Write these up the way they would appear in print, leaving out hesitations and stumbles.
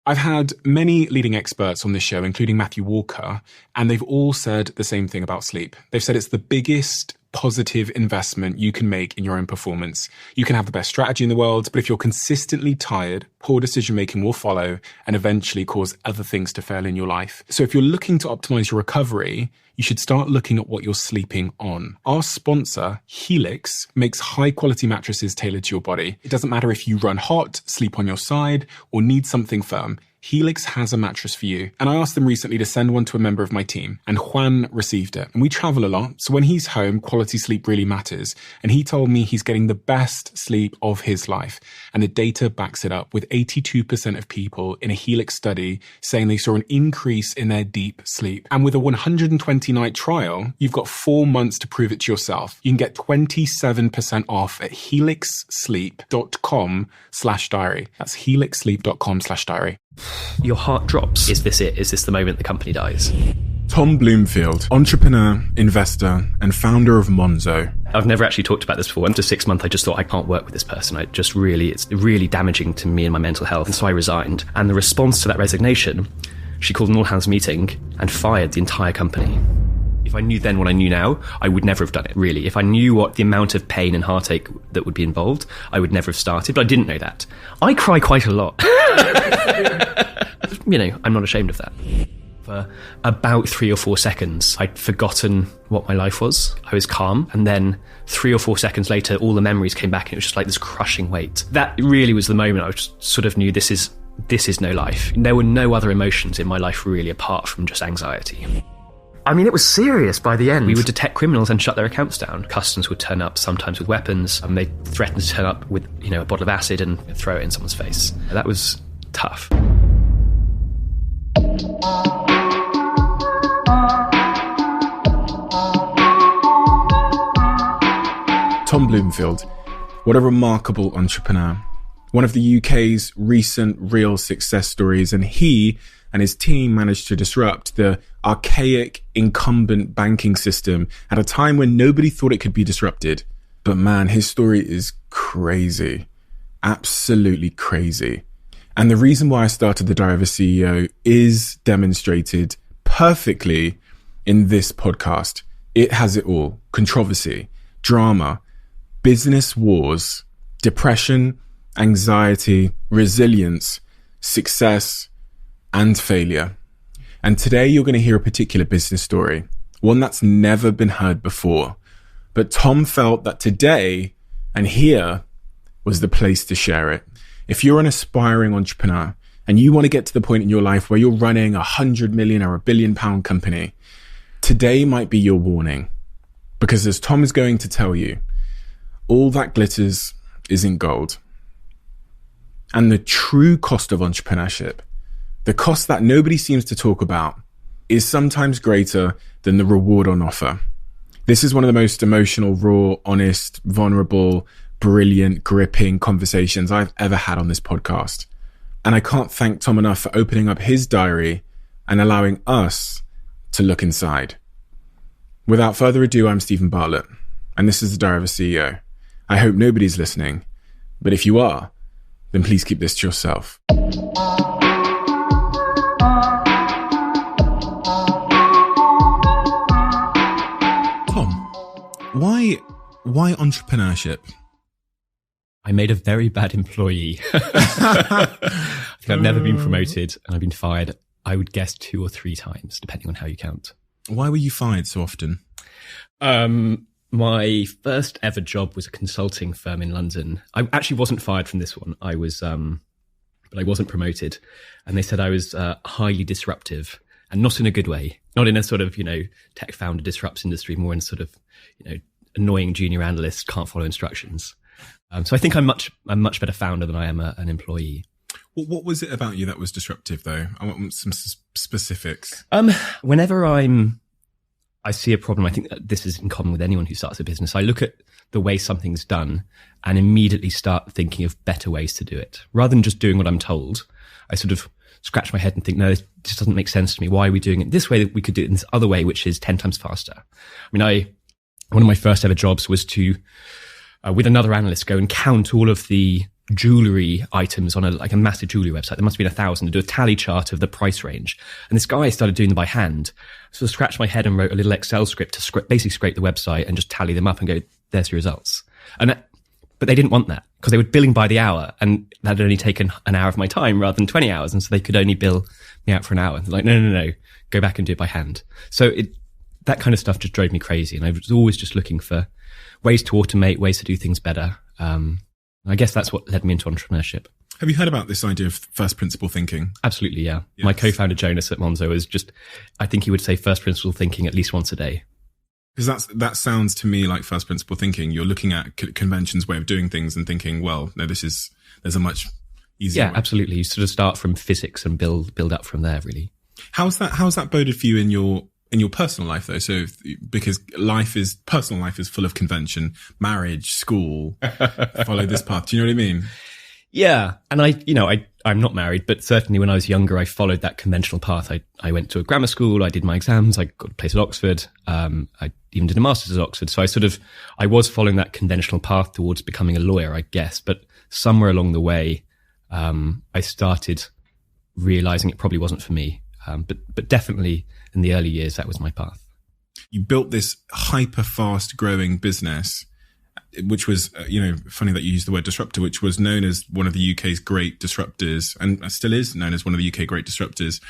I've had many leading experts on this show, including Matthew Walker, and they've all said the same thing about sleep. They've said it's the biggest positive investment you can make in your own performance. You can have the best strategy in the world, but if you're consistently tired, poor decision-making will follow and eventually cause other things to fail in your life. So if you're looking to optimize your recovery, you should start looking at what you're sleeping on. Our sponsor, Helix, makes high-quality mattresses tailored to your body. It doesn't matter if you run hot, sleep on your side, or need something firm. Helix has a mattress for you. And I asked them recently to send one to a member of my team, and Juan received it. And we travel a lot, so when he's home, quality sleep really matters. And he told me he's getting the best sleep of his life. And the data backs it up, with 82% of people in a Helix study saying they saw an increase in their deep sleep. And with a 120-night trial, you've got 4 months to prove it to yourself. You can get 27% off at helixsleep.com/diary. That's helixsleep.com/diary. Your heart drops. Is this it? Is this the moment the company dies? Tom Blomfield, entrepreneur, investor, and founder of Monzo. I've never actually talked about this before. After 6 months, I just thought, I can't work with this person. It's really damaging to me and my mental health. And so I resigned. And the response to that resignation, she called an all-hands meeting and fired the entire company. If I knew then what I knew now, I would never have done it, really. If I knew what the amount of pain and heartache that would be involved, I would never have started. But I didn't know that. I cry quite a lot. I'm not ashamed of that. For about 3 or 4 seconds, I'd forgotten what my life was. I was calm. And then 3 or 4 seconds later, all the memories came back and it was just like this crushing weight. That really was the moment I just sort of knew this is no life. There were no other emotions in my life really apart from just anxiety. I mean, it was serious by the end. We would detect criminals and shut their accounts down. Customs would turn up sometimes with weapons, and they threatened to turn up with, a bottle of acid and throw it in someone's face. That was tough. Tom Blomfield, what a remarkable entrepreneur. One of the UK's recent real success stories, and he and his team managed to disrupt the archaic incumbent banking system at a time when nobody thought it could be disrupted. But man, his story is crazy. Absolutely crazy. And the reason why I started the Diary of a CEO is demonstrated perfectly in this podcast. It has it all: controversy, drama, business wars, depression, anxiety, resilience, success, and failure. And today you're going to hear a particular business story, one that's never been heard before. But Tom felt that today and here was the place to share it. If you're an aspiring entrepreneur and you want to get to the point in your life where you're running 100 million or £1 billion company, today might be your warning. Because as Tom is going to tell you, all that glitters isn't gold. And the true cost of entrepreneurship, the cost that nobody seems to talk about, is sometimes greater than the reward on offer. This is one of the most emotional, raw, honest, vulnerable, brilliant, gripping conversations I've ever had on this podcast. And I can't thank Tom enough for opening up his diary and allowing us to look inside. Without further ado, I'm Stephen Bartlett, and this is the Diary of a CEO. I hope nobody's listening, but if you are, then please keep this to yourself. Why entrepreneurship? I made a very bad employee. I think I've never been promoted and I've been fired, I would guess 2 or 3 times, depending on how you count. Why were you fired so often? My first ever job was a consulting firm in London. I actually wasn't fired from this one. I was, but I wasn't promoted. And they said I was highly disruptive, and not in a good way. Not in a sort of, tech founder disrupts industry, more in sort of, annoying junior analyst, can't follow instructions. So I think I'm much better founder than I am an employee. What was it about you that was disruptive, though? I want some specifics. Whenever I see a problem, I think that this is in common with anyone who starts a business. I look at the way something's done and immediately start thinking of better ways to do it. Rather than just doing what I'm told, I sort of scratch my head and think, no, this doesn't make sense to me. Why are we doing it this way that we could do it in this other way, which is 10 times faster? I mean, one of my first ever jobs was to, with another analyst, go and count all of the jewelry items on a massive jewelry website. There must have been 1,000 to do a tally chart of the price range. And this guy started doing them by hand. So I scratched my head and wrote a little Excel script to basically scrape the website and just tally them up and go, there's your results. But they didn't want that because they were billing by the hour, and that had only taken an hour of my time rather than 20 hours. And so they could only bill me out for an hour. And they're like, no, go back and do it by hand. So that kind of stuff just drove me crazy. And I was always just looking for ways to automate, ways to do things better. I guess that's what led me into entrepreneurship. Have you heard about this idea of first principle thinking? Absolutely, yeah. Yes. My co-founder Jonas at Monzo is I think he would say first principle thinking at least once a day. Because that sounds to me like first principle thinking. You're looking at convention's way of doing things and thinking, well, no, there's a much easier way. Yeah, absolutely. You sort of start from physics and build up from there, really. How's that boded for you in your personal life though? So because personal life is full of convention, marriage, school, follow this path. Do you know what I mean? Yeah. And I'm not married, but certainly when I was younger, I followed that conventional path. I went to a grammar school. I did my exams. I got a place at Oxford. I even did a master's at Oxford. So I was following that conventional path towards becoming a lawyer, I guess. But somewhere along the way, I started realizing it probably wasn't for me. But definitely in the early years, that was my path. You built this hyper fast growing business, which was, funny that you used the word disruptor, which was known as one of the UK's great disruptors and still is known as one of the UK great disruptors.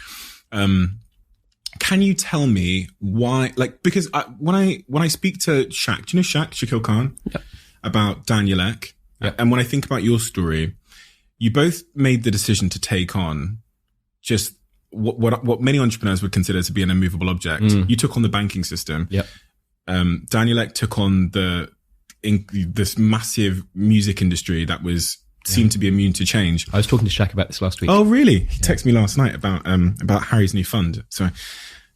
Can you tell me why, because when I speak to Shaq, do you know Shaq, Shaquille Khan, yep, about Daniel Ek? Yep. And when I think about your story, you both made the decision to take on just what many entrepreneurs would consider to be an immovable object. You took on the banking system. Yep. Daniel Ek took on this massive music industry that seemed to be immune to change. I was talking to Shaq about this last week. Oh, really? He texted me last night about Harry's new fund. So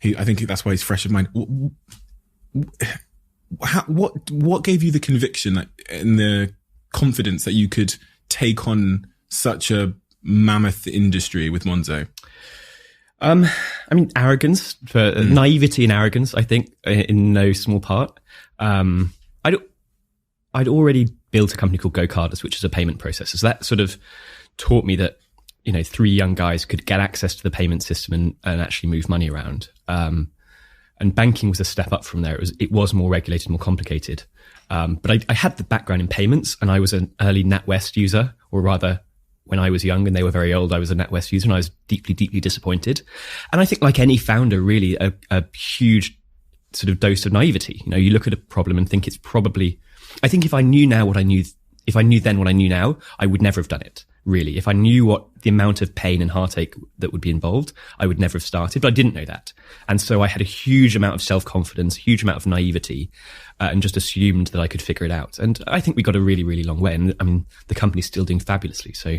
I think that's why he's fresh of mind. What gave you the conviction and the confidence that you could take on such a mammoth industry with Monzo? Arrogance, naivety and arrogance, I think, in no small part. I'd already built a company called GoCardless, which is a payment processor. So that sort of taught me that, 3 young guys could get access to the payment system and actually move money around. And banking was a step up from there. It was more regulated, more complicated. But I had the background in payments, and I was an early NatWest user, or rather, when I was young and they were very old, I was a NatWest user, and I was deeply, deeply disappointed. And I think, like any founder, really a huge sort of dose of naivety. You look at a problem and think it's probably, I think if I knew then what I knew now, I would never have done it, really. If I knew what the amount of pain and heartache that would be involved, I would never have started, but I didn't know that. And so I had a huge amount of self-confidence, huge amount of naivety, and just assumed that I could figure it out. And I think we got a really, really long way. And the company's still doing fabulously. So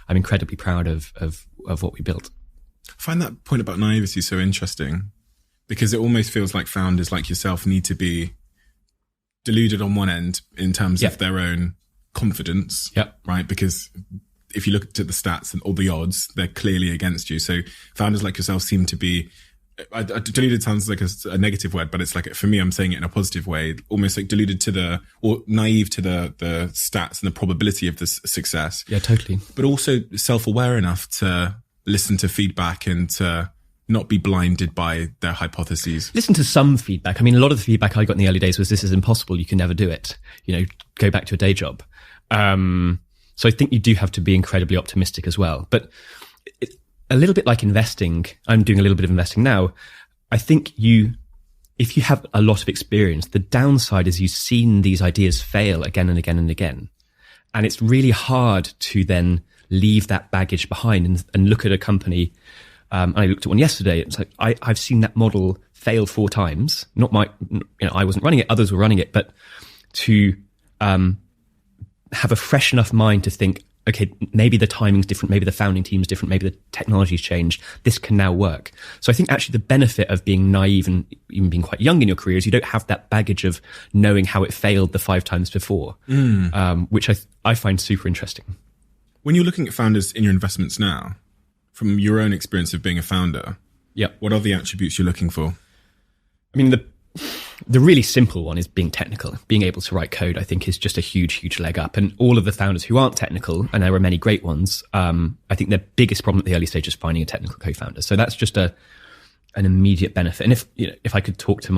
I'm incredibly proud of what we built. I find that point about naivety so interesting, because it almost feels like founders like yourself need to be deluded on one end in terms of their own confidence, right? Because if you look at the stats and all the odds, they're clearly against you. So founders like yourself seem to be, deluded sounds like a negative word, but it's like, for me, I'm saying it in a positive way, almost like deluded or naive to the stats and the probability of this success. Yeah, totally. But also self-aware enough to listen to feedback and to not be blinded by their hypotheses. Listen to some feedback. A lot of the feedback I got in the early days was, this is impossible. You can never do it. Go back to a day job. So I think you do have to be incredibly optimistic as well. But a little bit like investing, I'm doing a little bit of investing now. I think if you have a lot of experience, the downside is you've seen these ideas fail again and again and again. And it's really hard to then leave that baggage behind and look at a company. I looked at one yesterday. It's like, I've seen that model fail 4 times. Not I wasn't running it. Others were running it, but to, have a fresh enough mind to think, okay, maybe the timing's different. Maybe the founding team's different. Maybe the technology's changed. This can now work. So I think actually the benefit of being naive and even being quite young in your career is you don't have that baggage of knowing how it failed the 5 times before, which I find super interesting. When you're looking at founders in your investments now, from your own experience of being a founder, what are the attributes you're looking for? The really simple one is being technical. Being able to write code, I think, is just a huge leg up. And all of the founders who aren't technical, and there are many great ones, I think their biggest problem at the early stage is finding a technical co-founder. So that's just an immediate benefit. And if I could talk to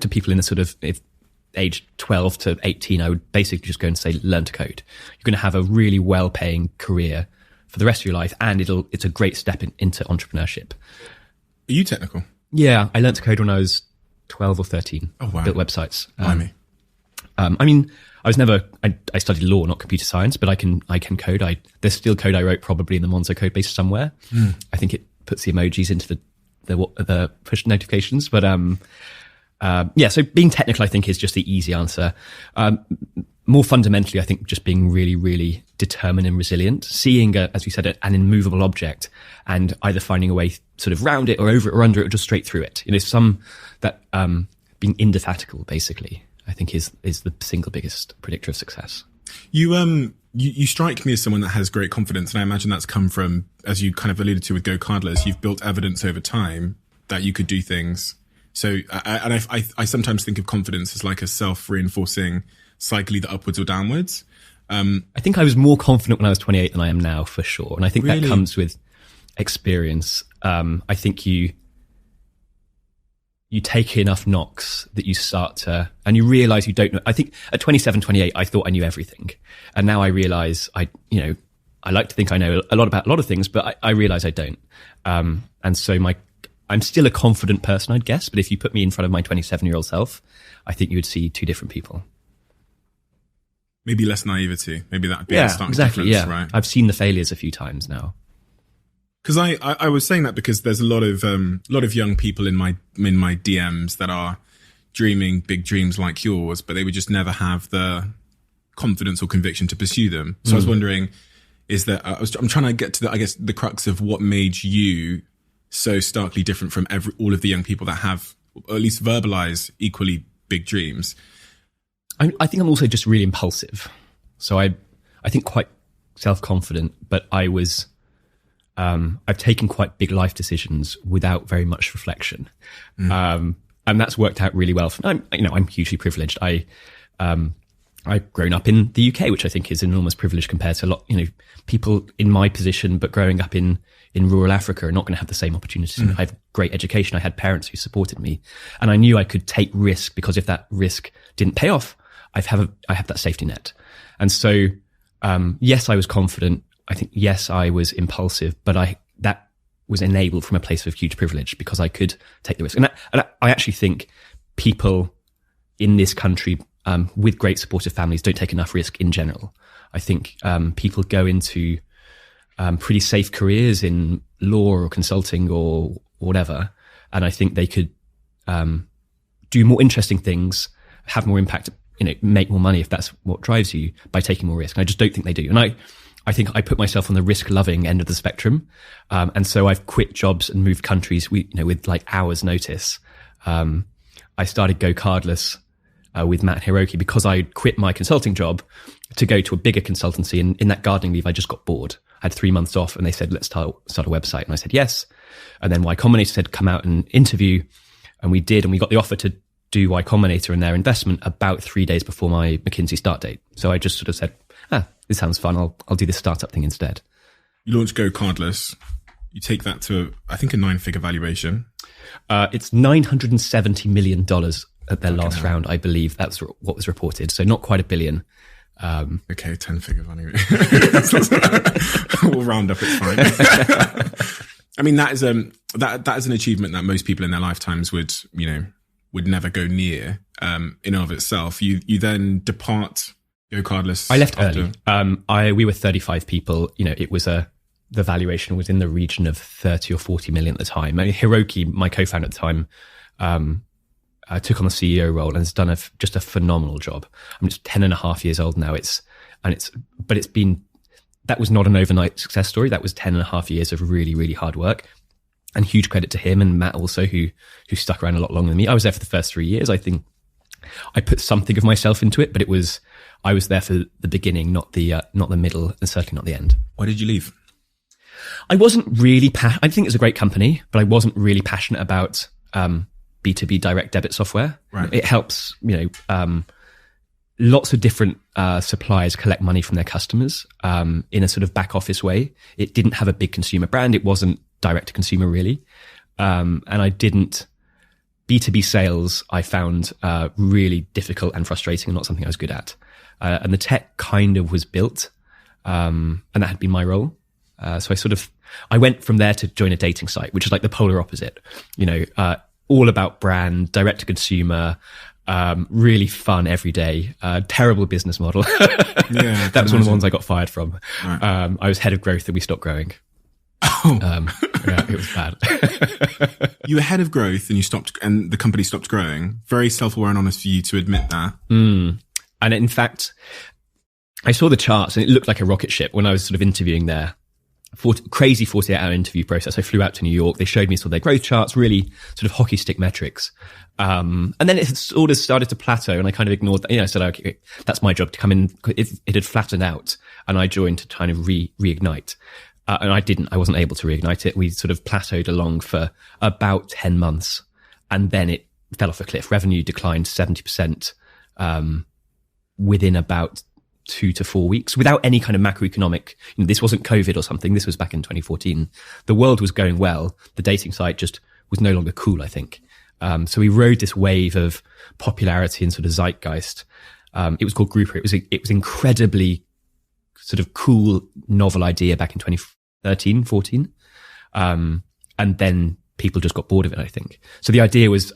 people in the sort of age 12 to 18, I would basically just go and say, learn to code. You're going to have a really well-paying career for the rest of your life, and it's a great step into entrepreneurship. Are you technical? Yeah, I learned to code when I was 12 or 13. Oh, wow. Built websites. I mean, I studied law, not computer science, but I can code. There's still code I wrote probably in the Monzo code base somewhere. I think it puts the emojis into the push notifications. But so being technical, I think, is just the easy answer. More fundamentally, I think just being really, really determined and resilient, seeing, as we said, an immovable object and either finding a way sort of round it or over it or under it or just straight through it. Being indefatigable, basically, I think is the single biggest predictor of success. You strike me as someone that has great confidence, and I imagine that's come from, as you kind of alluded to with Go Cardless, you've built evidence over time that you could do things. So, I sometimes think of confidence as like a self-reinforcing cycle, either upwards or downwards. I think I was more confident when I was 28 than I am now, for sure. And I think that comes with experience. I think you take enough knocks that you start to, and you realize you don't know. I think at 27, 28, I thought I knew everything. And now I realize I like to think I know a lot about a lot of things, but I realize I don't. And so I'm still a confident person, I'd guess. But if you put me in front of my 27-year-old self, I think you would see two different people. Maybe less naivety. Maybe that'd be a stark difference, right? I've seen the failures a few times now. Because I was saying that because there's a lot of young people in my DMs that are dreaming big dreams like yours, but they would just never have the confidence or conviction to pursue them. So I was wondering, I'm trying to get to the crux of what made you so starkly different from all of the young people that have, or at least verbalize equally big dreams. I think I'm also just really impulsive. So I think quite self-confident, but I've taken quite big life decisions without very much reflection. And that's worked out really well. I'm hugely privileged. I've grown up in the UK, which I think is an enormous privilege compared to a lot, people in my position, but growing up in rural Africa are not going to have the same opportunities. I have great education. I had parents who supported me, and I knew I could take risk because if that risk didn't pay off, I have that safety net. And so, yes, I was confident. I think, yes, I was impulsive, but that was enabled from a place of huge privilege because I could take the risk. And I actually think people in this country, with great supportive families, don't take enough risk in general. I think, people go into, pretty safe careers in law or consulting or whatever. And I think they could, do more interesting things, have more impact, make more money if that's what drives you by taking more risk. And I just don't think they do. And I think I put myself on the risk-loving end of the spectrum. And so I've quit jobs and moved countries, with like hours notice. I started Go Cardless, with Matt Hiroki because I quit my consulting job to go to a bigger consultancy. And in that gardening leave, I just got bored. I had 3 months off and they said, let's start a website. And I said, yes. And then Y Combinator said, come out and interview. And we did. And we got the offer to do Y Combinator and their investment about 3 days before my McKinsey start date. So I just sort of said, this sounds fun. I'll do this startup thing instead. You launched Go Cardless. You take that to, I think, a 9-figure valuation. It's $970 million at their last round, I believe. That's what was reported. So not quite $1 billion. Okay, 10-figure valuation. We'll round up, it's fine. I mean, that is an achievement that most people in their lifetimes would never go near, in and of itself. You then depart Go Cardless. I left early. We were 35 people. It was the valuation was in the region of 30 or 40 million at the time. Hiroki, my co-founder at the time, took on the CEO role and has done just a phenomenal job. I'm just 10.5 years old now. That was not an overnight success story. That was 10.5 years of really, really hard work, and huge credit to him and Matt also, who stuck around a lot longer than me. I was there for the first 3 years. I think I put something of myself into it, but I was there for the beginning, not the middle, and certainly not the end. Why did you leave? I wasn't really I think it's a great company, but I wasn't really passionate about B2B direct debit software. Right. It helps, lots of different suppliers collect money from their customers in a sort of back office way. It didn't have a big consumer brand. It wasn't direct to consumer really. And B2B sales I found really difficult and frustrating and not something I was good at. And the tech kind of was built, and that had been my role. So I went from there to join a dating site, which is like the polar opposite, all about brand, direct to consumer, really fun every day, terrible business model. Yeah, that was one of the ones I got fired from. Right. I was head of growth and we stopped growing. Oh. Yeah, it was bad. You were head of growth and the company stopped growing. Very self-aware and honest for you to admit that. And in fact, I saw the charts and it looked like a rocket ship when I was sort of interviewing there. Crazy 48-hour interview process. I flew out to New York. They showed me sort of their growth charts, really sort of hockey stick metrics. And then it had sort of started to plateau and I kind of ignored that. I said, okay, that's my job to come in. It had flattened out and I joined to kind of reignite. And I wasn't able to reignite it. We sort of plateaued along for about 10 months and then it fell off a cliff. Revenue declined 70%, within about 2 to 4 weeks without any kind of macroeconomic, this wasn't COVID or something. This was back in 2014. The world was going well. The dating site just was no longer cool, I think. So we rode this wave of popularity and sort of zeitgeist. It was called Grouper. It was incredibly sort of cool, novel idea back in 2013, 14. And then people just got bored of it, I think. So the idea was,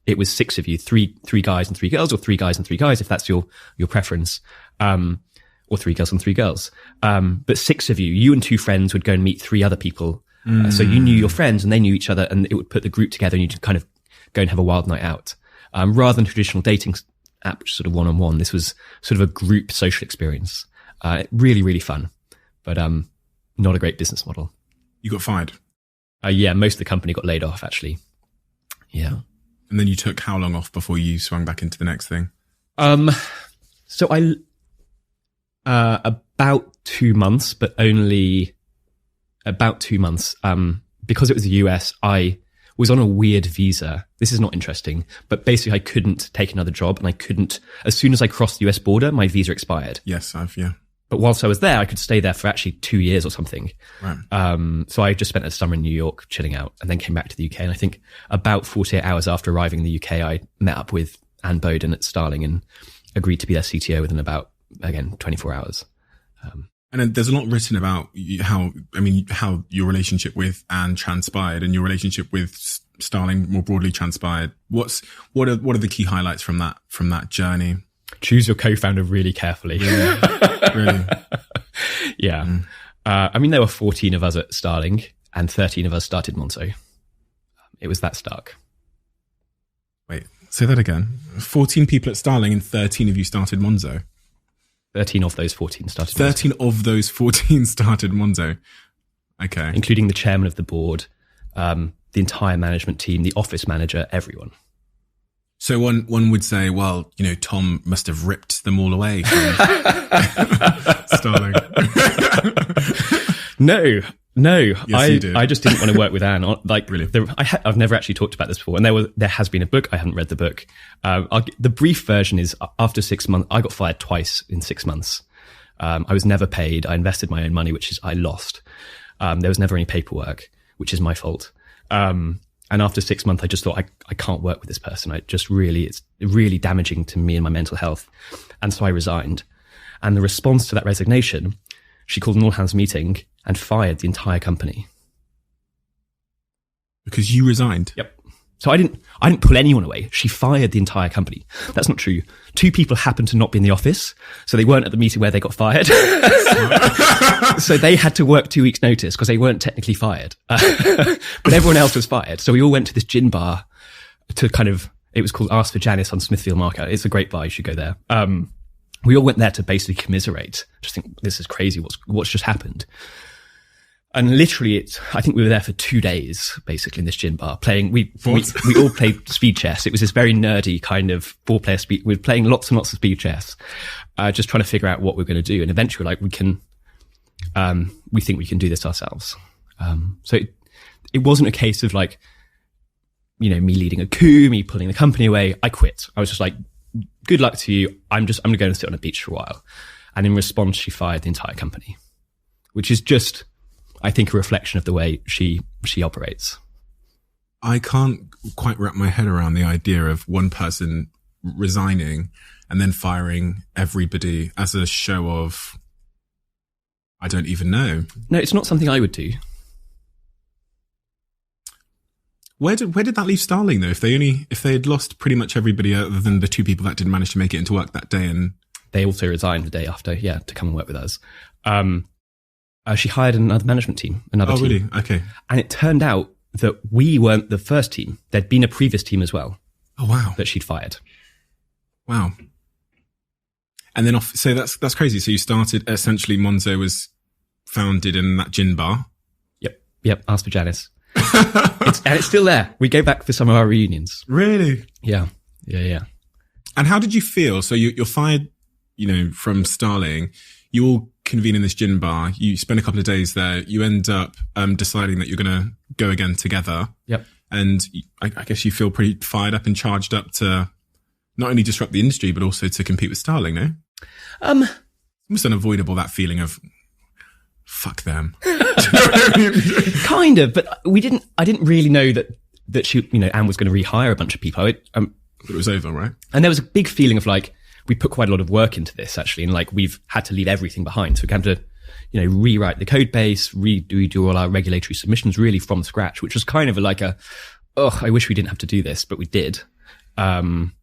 it was 6 of you, three guys and 3 girls, or 3 guys and 3 guys, if that's your preference. Or 3 girls and 3 girls. But 6 of you and 2 friends would go and meet 3 other people. So you knew your friends and they knew each other and it would put the group together and you'd kind of go and have a wild night out. Rather than traditional dating app, which is sort of one-on-one, this was sort of a group social experience. Really, really fun, but not a great business model. You got fired? Yeah, most of the company got laid off, actually. Yeah. And then you took how long off before you swung back into the next thing? So I about 2 months, but only about 2 months. Because it was the US, I was on a weird visa. This is not interesting, but basically I couldn't take another job and I couldn't, as soon as I crossed the US border, my visa expired. Yes, But whilst I was there, I could stay there for actually 2 years or something. Right. So I just spent a summer in New York chilling out and then came back to the UK. And I think about 48 hours after arriving in the UK, I met up with Anne Bowden at Starling and agreed to be their CTO within about, again, 24 hours. And there's a lot written about how your relationship with Anne transpired and your relationship with Starling more broadly transpired. What are the key highlights from that journey? Choose your co-founder really carefully. Yeah, really. Yeah. There were 14 of us at Starling and 13 of us started Monzo. It was that stark. Wait, say that again. 14 people at Starling and 13 of you started Monzo. 13 of those 14 started 13 Monzo. of those 14 started Monzo. Okay. Including the chairman of the board, the entire management team, the office manager, everyone. So one would say, well, Tom must have ripped them all away from Starling. No. Yes, you did. I just didn't want to work with Anne. Really? I've never actually talked about this before. And there has been a book. I haven't read the book. The brief version is after 6 months, I got fired twice in 6 months. I was never paid. I invested my own money, which I lost. There was never any paperwork, which is my fault. And after 6 months, I just thought, I can't work with this person. It's really damaging to me and my mental health. And so I resigned. And the response to that resignation, she called an all hands meeting and fired the entire company. Because you resigned? Yep. So I didn't pull anyone away. She fired the entire company. That's not true. 2 people happened to not be in the office, so they weren't at the meeting where they got fired. So they had to work 2 weeks' notice because they weren't technically fired. But everyone else was fired. So we all went to this gin bar to it was called Ask for Janice on Smithfield Market. It's a great bar. You should go there. We all went there to basically commiserate. Just think, this is crazy. What's just happened? And literally, I think we were there for 2 days, basically, in this gin bar playing. We all played speed chess. It was this very nerdy kind of 4-player speed. We were playing lots and lots of speed chess, just trying to figure out what we're going to do. And eventually, we think we can do this ourselves. So it wasn't a case of me leading a coup, me pulling the company away. I quit. I was just like, good luck to you. I'm going to go and sit on a beach for a while. And in response, she fired the entire company, which is just, I think, a reflection of the way she operates. I can't quite wrap my head around the idea of one person resigning and then firing everybody as a show of, I don't even know. No, it's not something I would do. Where did that leave Starling though? If they had lost pretty much everybody other than the two people that didn't manage to make it into work that day, and they also resigned the day after, to come and work with us. She hired another management team, another team. Oh, really? Okay. And it turned out that we weren't the first team. There'd been a previous team as well. Oh, wow. That she'd fired. Wow. And then so that's crazy. So you started, essentially Monzo was founded in that gin bar. Yep. Ask for Janice. It's still there. We go back for some of our reunions. Really? Yeah. And how did you feel? So you're fired, from Starling. You all convene in this gin bar. You spend a couple of days there. You end up deciding that you're going to go again together. Yep. And I guess you feel pretty fired up and charged up to not only disrupt the industry, but also to compete with Starling, no? Almost unavoidable, that feeling of, fuck them. Kind of, but I didn't really know that she, Anne was going to rehire a bunch of people. But it was over, right? And there was a big feeling of like, we put quite a lot of work into this actually. And like, we've had to leave everything behind. So we had to, rewrite the code base, redo all our regulatory submissions really from scratch, which was kind of like I wish we didn't have to do this, but we did. But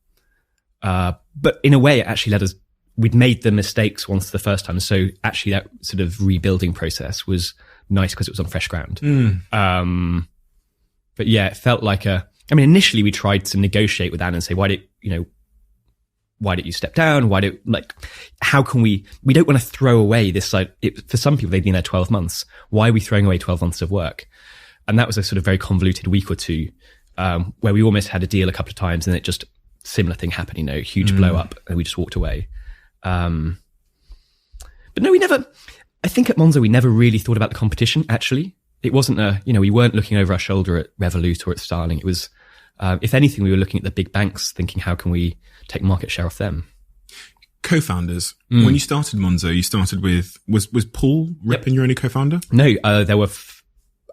in a way, it actually let us, we'd made the mistakes once the first time. So actually that sort of rebuilding process was nice because it was on fresh ground. But yeah, it felt like initially we tried to negotiate with Anne and say, why did you step down? How can we don't want to throw away this, for some people, they've been there 12 months. Why are we throwing away 12 months of work? And that was a sort of very convoluted week or two, where we almost had a deal a couple of times and it just, similar thing happened, huge blow up and we just walked away. But no, I think at Monzo, we never really thought about the competition, actually. It wasn't we weren't looking over our shoulder at Revolut or at Starling. It was, if anything, we were looking at the big banks thinking, how can we take market share off them? Co-founders. When you started Monzo, you started with, was Paul Rippin your only co-founder? No, there were,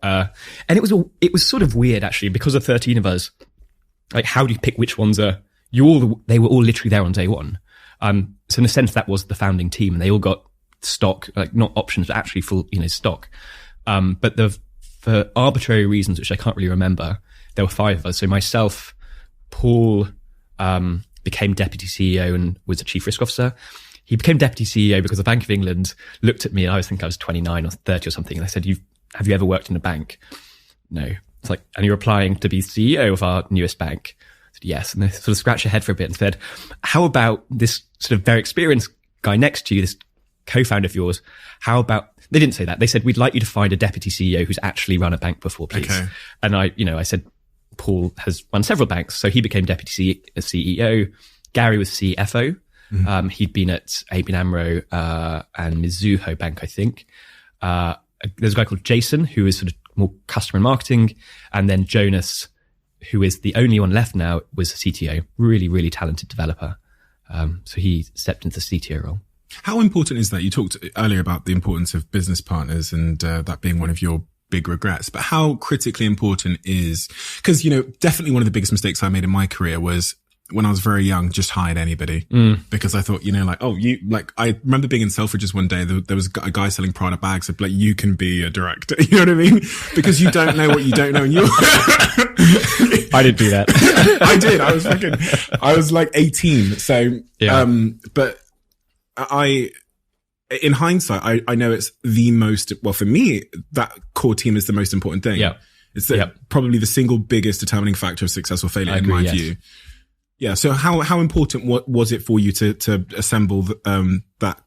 and it was sort of weird actually, because of 13 of us. Like, how do you pick which ones are, they were all literally there on day one. So in a sense, that was the founding team and they all got stock, like not options, but actually full, stock. But for arbitrary reasons, which I can't really remember, there were 5 of us. So myself, Paul, became deputy CEO and was the chief risk officer. He became deputy CEO because the Bank of England looked at me and I was 29 or 30 or something. And they said, have you ever worked in a bank? No. It's like, and you're applying to be CEO of our newest bank. I said, yes. And they sort of scratched their head for a bit and said, how about this sort of very experienced guy next to you, this co-founder of yours? How about, they didn't say that. They said, we'd like you to find a deputy CEO who's actually run a bank before, please. Okay. And I said, Paul has run several banks. So he became deputy CEO. Gary was CFO. Mm-hmm. He'd been at ABN AMRO, and Mizuho Bank, I think. There's a guy called Jason, who is sort of more customer and marketing. And then Jonas, who is the only one left now, was a CTO, really, really talented developer. So he stepped into the CTO role. How important is that? You talked earlier about the importance of business partners and that being one of your big regrets, but how critically important is, because, definitely one of the biggest mistakes I made in my career was when I was very young, just hired anybody because I thought, I remember being in Selfridges one day, there was a guy selling Prada bags. I'd be like, you can be a director. You know what I mean? Because you don't know what you don't know. And I didn't do that. I did. I was like 18. So, yeah. But in hindsight, I know it's the most, well, for me, that core team is the most important thing. Yeah. It's probably the single biggest determining factor of success or failure in my view. Yeah. So how important was it for you to assemble that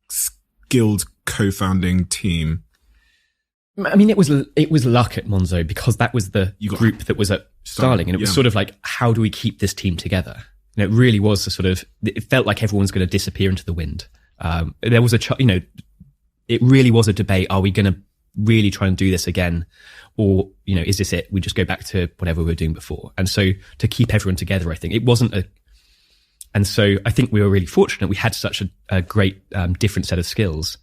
skilled co-founding team? I mean, it was luck at Monzo because that was the group that was at Starling, and it was sort of like, how do we keep this team together? And it really was it felt like everyone's going to disappear into the wind. There was it really was a debate. Are we going to really try and do this again? Or, you know, is this it? We just go back to whatever we were doing before. And so to keep everyone together, I think it wasn't and so I think we were really fortunate. We had such a great, different set of skills.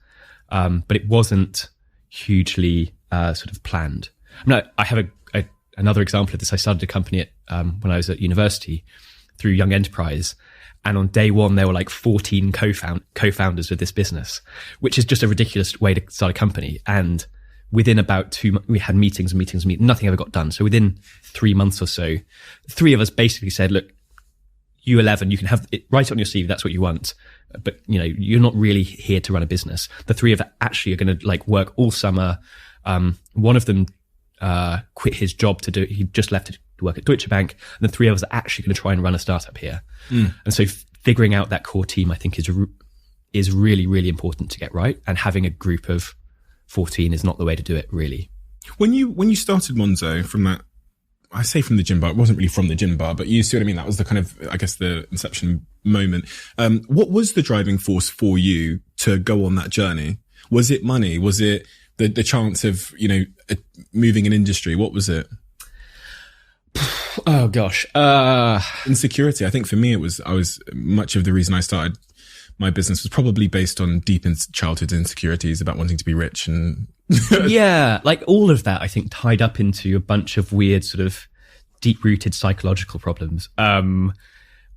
But it wasn't hugely, sort of planned. No, I have another example of this. I started a company when I was at university through Young Enterprise. And on day one, there were like 14 co-founders of this business, which is just a ridiculous way to start a company. And within about 2 months, we had meetings, nothing ever got done. So within 3 months or so, 3 of us basically said, look, you 11, you can have it, write it on your CV. That's what you want. But, you know, you're not really here to run a business. The 3 of us actually are going to like work all summer. One of them, quit his job he just left to work at Deutsche Bank. And the 3 of us are actually going to try and run a startup here. And so figuring out that core team, I think is really, really important to get right. And having a group of 14 is not the way to do it, really. When you started Monzo from that, I say from the gym bar, it wasn't really from the gym bar, but you see what I mean? That was the kind of, I guess, the inception moment. What was the driving force for you to go on that journey? Was it money? Was it the chance of, you know, moving an industry? What was it? Oh gosh. Insecurity. I think for me, much of the reason I started my business was probably based on deep childhood insecurities about wanting to be rich and yeah, like all of that, I think, tied up into a bunch of weird sort of deep-rooted psychological problems.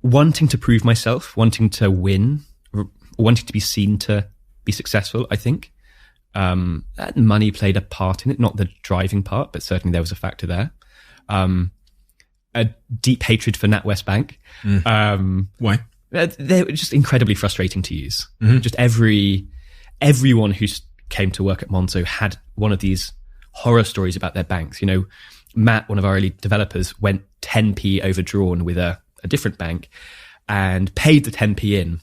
Wanting to prove myself, wanting to win, wanting to be seen to be successful, I think. Money played a part in it, not the driving part, but certainly there was a factor there. A deep hatred for NatWest Bank. Why? They were just incredibly frustrating to use. Just everyone who came to work at Monzo had one of these horror stories about their banks. You know, Matt, one of our early developers, went 10p overdrawn with a different bank and paid the 10p in,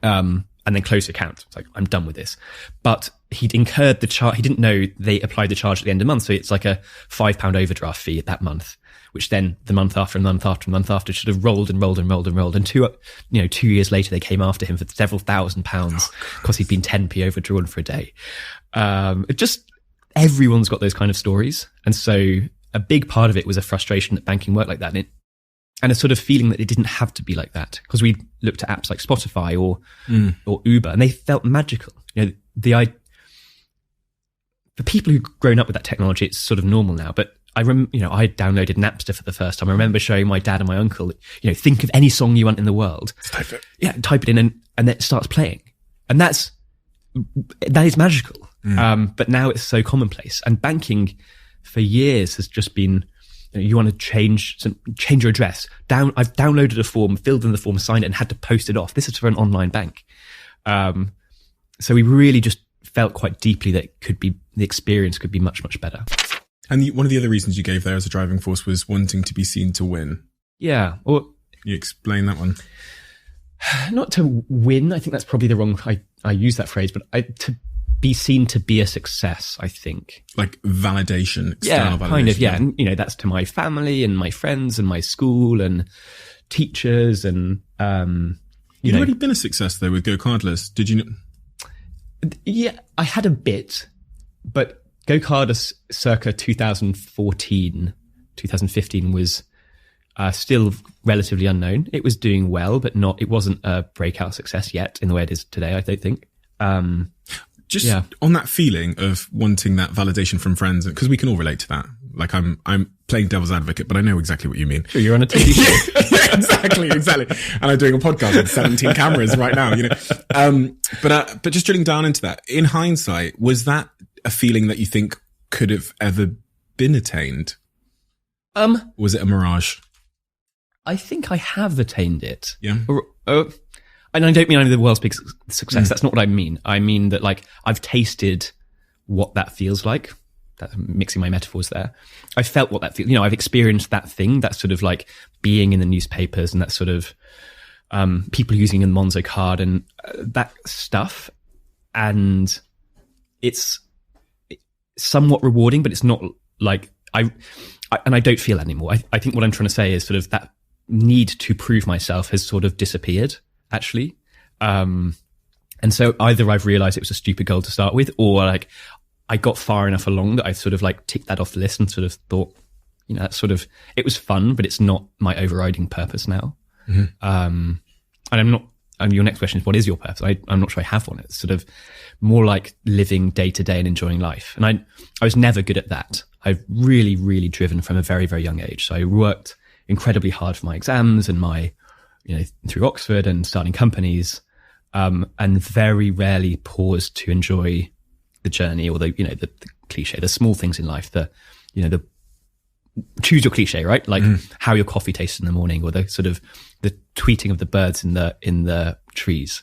and then closed the account. It's like, I'm done with this. But he'd incurred the charge. He didn't know they applied the charge at the end of the month. So it's like a £5 overdraft fee at that month, which then the month after and month after and month after sort of rolled. And 2 years later, they came after him for several £1,000s because he'd been 10p overdrawn for a day. Everyone's got those kind of stories. And so a big part of it was a frustration that banking worked like that. And a sort of feeling that it didn't have to be like that, because we looked at apps like Spotify or Uber, and they felt magical. You know, for people who've grown up with that technology, it's sort of normal now. But I downloaded Napster for the first time. I remember showing my dad and my uncle, you know, think of any song you want in the world. Type it. Yeah, type it in and then it starts playing. And that is magical. But now it's so commonplace. And banking for years has just been, you want to change your address. I've downloaded a form, filled in the form, signed it, and had to post it off. This is for an online bank. So we really just felt quite deeply that the experience could be much, much better. And one of the other reasons you gave there as a driving force was wanting to be seen to win. Yeah. Or you explain that one. Not to win. I think that's probably the wrong. I use that phrase, but to be seen to be a success, I think. Like validation, external validation. Kind of, yeah. And, you know, that's to my family and my friends and my school and teachers and, You'd already been a success though with Go Cardless. Did you? Yeah, I had a bit, but Go Cardless circa 2014, 2015 was still relatively unknown. It was doing well, but it wasn't a breakout success yet in the way it is today, I don't think. On that feeling of wanting that validation from friends, because we can all relate to that. Like I'm playing devil's advocate, but I know exactly what you mean. Sure, you're on a TV show. Yeah, exactly. And I'm doing a podcast with 17 cameras right now, you know. But just drilling down into that, in hindsight, was that a feeling that you think could have ever been attained? Was it a mirage? I think I have attained it. Yeah. And I don't mean I'm the world's biggest success. That's not what I mean. I mean that, like, I've tasted what that feels like. That's mixing my metaphors there. I felt what that feels. You know, I've experienced that thing. That sort of like being in the newspapers and that sort of people using a Monzo card and that stuff. And it's somewhat rewarding, but it's not like I don't feel that anymore. I think what I'm trying to say is sort of that need to prove myself has sort of disappeared, actually. And so either I've realized it was a stupid goal to start with, or like I got far enough along that I sort of like ticked that off the list and sort of thought, you know, that's sort of, it was fun, but it's not my overriding purpose now. And I'm not, and your next question is, what is your purpose? I'm not sure I have one. It's sort of more like living day to day and enjoying life. And I was never good at that. I've really, really driven from a very, very young age. So I worked incredibly hard for my exams and my, you know, through Oxford and starting companies, and very rarely paused to enjoy the journey or the, you know, the cliche, the small things in life, the, you know, the choose your cliche, right? Like how your coffee tastes in the morning, or the sort of the tweeting of the birds in the trees.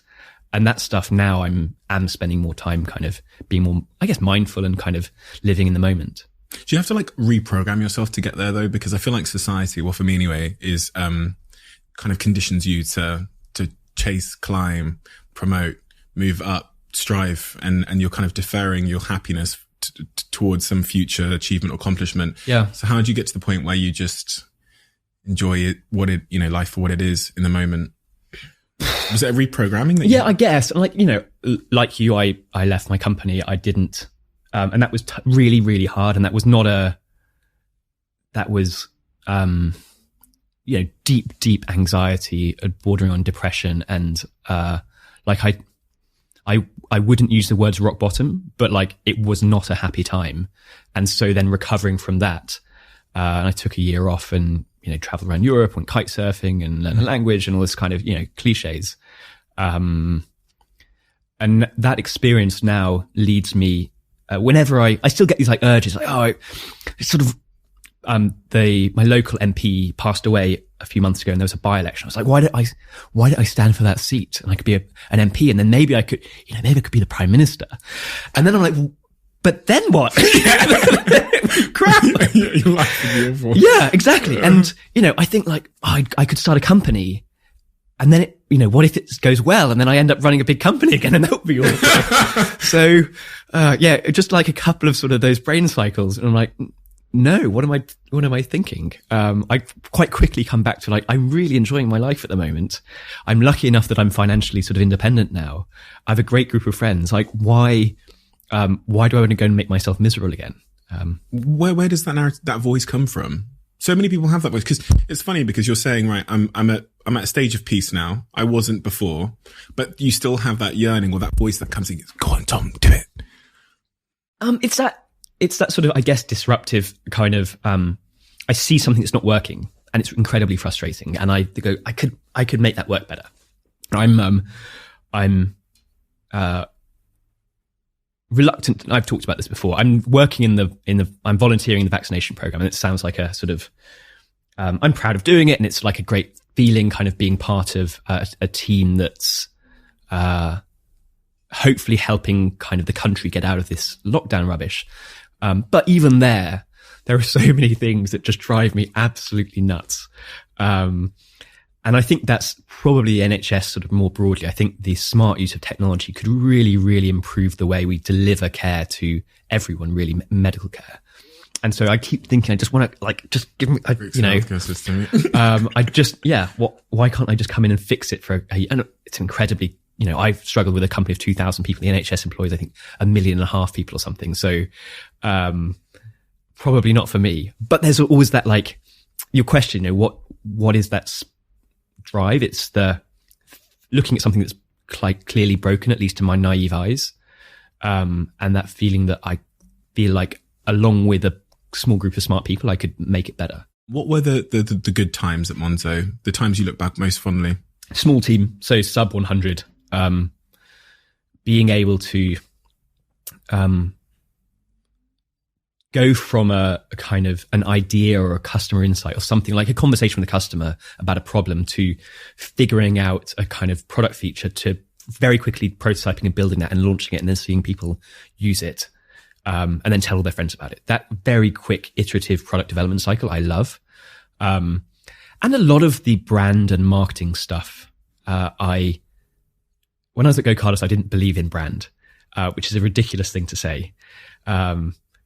And that stuff now I'm spending more time kind of being more, I guess, mindful and kind of living in the moment. Do you have to like reprogram yourself to get there though? Because I feel like society, well, for me anyway, is, kind of conditions you to chase, climb, promote, move up, strive, and you're kind of deferring your happiness towards some future achievement or accomplishment. Yeah. So how did you get to the point where you just enjoy it, you know, life for what it is in the moment? Was it a reprogramming that I guess. Like, you know, like you, I left my company. I didn't, and that was really, really hard. And that was you know, deep anxiety, bordering on depression. And, like I wouldn't use the words rock bottom, but like it was not a happy time. And so then recovering from that, and I took a year off and, you know, traveled around Europe, went kite surfing and learned a language and all this kind of, you know, cliches. And that experience now leads me, whenever I still get these like urges, like, it's sort of, my local MP passed away a few months ago and there was a by-election. I was like, why did I stand for that seat? And I could be an MP and then maybe I could, you know, maybe I could be the Prime Minister. And then I'm like, but then what? Crap. Your life would be awful. Yeah, exactly. And, you know, I think like, I could start a company and then it, you know, what if it goes well? And then I end up running a big company again and that would be awful. So, yeah, just like a couple of sort of those brain cycles. And I'm like, no, what am I thinking? I quite quickly come back to like, I'm really enjoying my life at the moment. I'm lucky enough that I'm financially sort of independent now. I have a great group of friends. Like, why do I want to go and make myself miserable again? Where does that voice come from? So many people have that voice, because it's funny because you're saying, right, I'm at a stage of peace now. I wasn't before, but you still have that yearning or that voice that comes in. Go on, Tom, do it. It's that sort of, I guess, disruptive kind of, I see something that's not working and it's incredibly frustrating. And I go, I could make that work better. I'm reluctant. I've talked about this before. I'm working I'm volunteering in the vaccination program, and it sounds like a sort of, I'm proud of doing it. And it's like a great feeling kind of being part of a team that's, hopefully helping kind of the country get out of this lockdown rubbish. But even there are so many things that just drive me absolutely nuts. And I think that's probably the NHS sort of more broadly. I think the smart use of technology could really, really improve the way we deliver care to everyone, really, medical care. And so I keep thinking, I just want to like, just give me, you know, system. Why can't I just come in and fix it and it's incredibly, you know, I've struggled with a company of 2,000 people. The NHS employs, I think, 1.5 million people or something. So, probably not for me, but there's always that, like, your question, you know, what is that drive? It's the looking at something that's like clearly broken, at least to my naive eyes. And that feeling that I feel like along with a small group of smart people, I could make it better. What were the good times at Monzo? The times you look back most fondly? Small team. So sub 100. Being able to, go from a kind of an idea or a customer insight or something like a conversation with a customer about a problem to figuring out a kind of product feature to very quickly prototyping and building that and launching it and then seeing people use it. And then tell all their friends about it. That very quick iterative product development cycle, I love. And a lot of the brand and marketing stuff, when I was at Go Carlos, I didn't believe in brand, which is a ridiculous thing to say.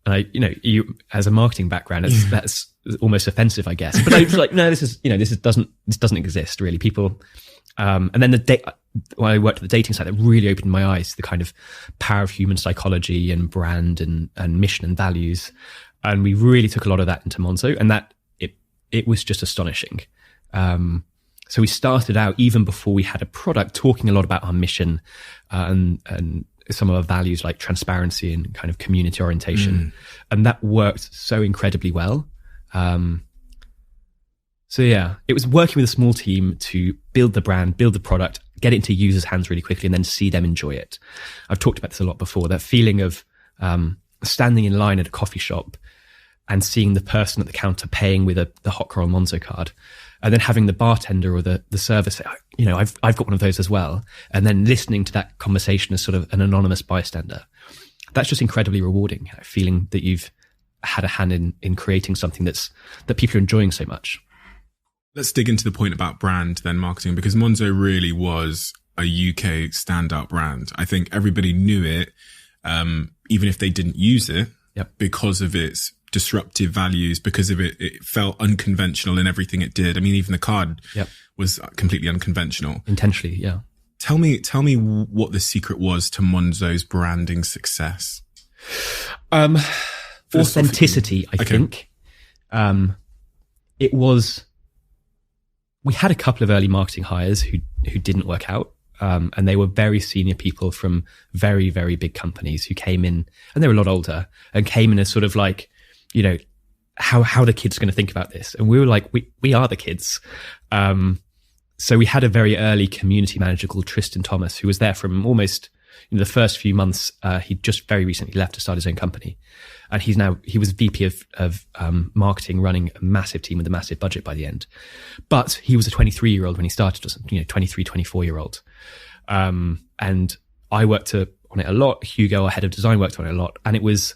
And you as a marketing background, that's almost offensive, I guess. But I was like, no, this doesn't exist really. People, and then when I worked at the dating site, that really opened my eyes to the kind of power of human psychology and brand and mission and values. And we really took a lot of that into Monzo, and that it was just astonishing. So we started out, even before we had a product, talking a lot about our mission, and some of our values like transparency and kind of community orientation. And that worked so incredibly well. So yeah, it was working with a small team to build the brand, build the product, get it into users' hands really quickly, and then see them enjoy it. I've talked about this a lot before, that feeling of standing in line at a coffee shop and seeing the person at the counter paying with the Hot Coral Monzo card, and then having the bartender or the server say, I've got one of those as well. And then listening to that conversation as sort of an anonymous bystander. That's just incredibly rewarding, feeling that you've had a hand in creating something that people are enjoying so much. Let's dig into the point about brand then, marketing, because Monzo really was a UK standout brand. I think everybody knew it, even if they didn't use it, because of its disruptive values, because of it felt unconventional in everything it did. I mean, even the card was completely unconventional. Intentionally, yeah. Tell me what the secret was to Monzo's branding success. Authenticity, I think. It was, we had a couple of early marketing hires who didn't work out. And they were very senior people from very, very big companies who came in, and they were a lot older, and came in as sort of like, how the kids going to think about this? And we were like, we are the kids. So we had a very early community manager called Tristan Thomas, who was there from almost the first few months. He'd just very recently left to start his own company. And he was VP of marketing, running a massive team with a massive budget by the end. But he was a 23-year-old when he started, 23, 24-year-old. And I worked on it a lot. Hugo, our head of design, worked on it a lot. And it was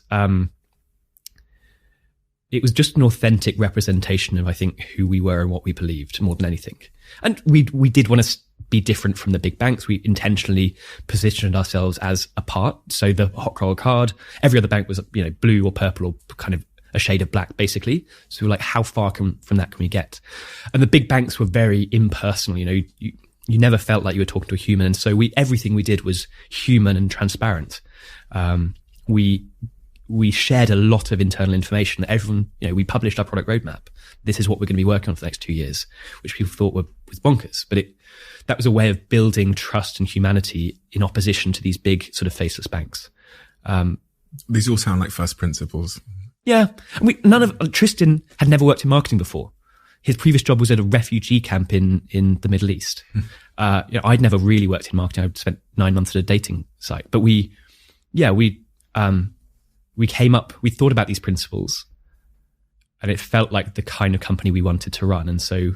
just an authentic representation of, I think, who we were and what we believed more than anything. And we did want to be different from the big banks. We intentionally positioned ourselves as apart. So the Hot Coral card, every other bank was, blue or purple or kind of a shade of black, basically. So we're like, how far from that can we get? And the big banks were very impersonal. You never felt like you were talking to a human. And so everything we did was human and transparent. We shared a lot of internal information that everyone, we published our product roadmap. This is what we're going to be working on for the next 2 years, which people thought was bonkers. But that was a way of building trust and humanity in opposition to these big sort of faceless banks. These all sound like first principles. Yeah. Tristan had never worked in marketing before. His previous job was at a refugee camp in the Middle East. I'd never really worked in marketing. I'd spent 9 months at a dating site, but we came up, we thought about these principles, and it felt like the kind of company we wanted to run. And so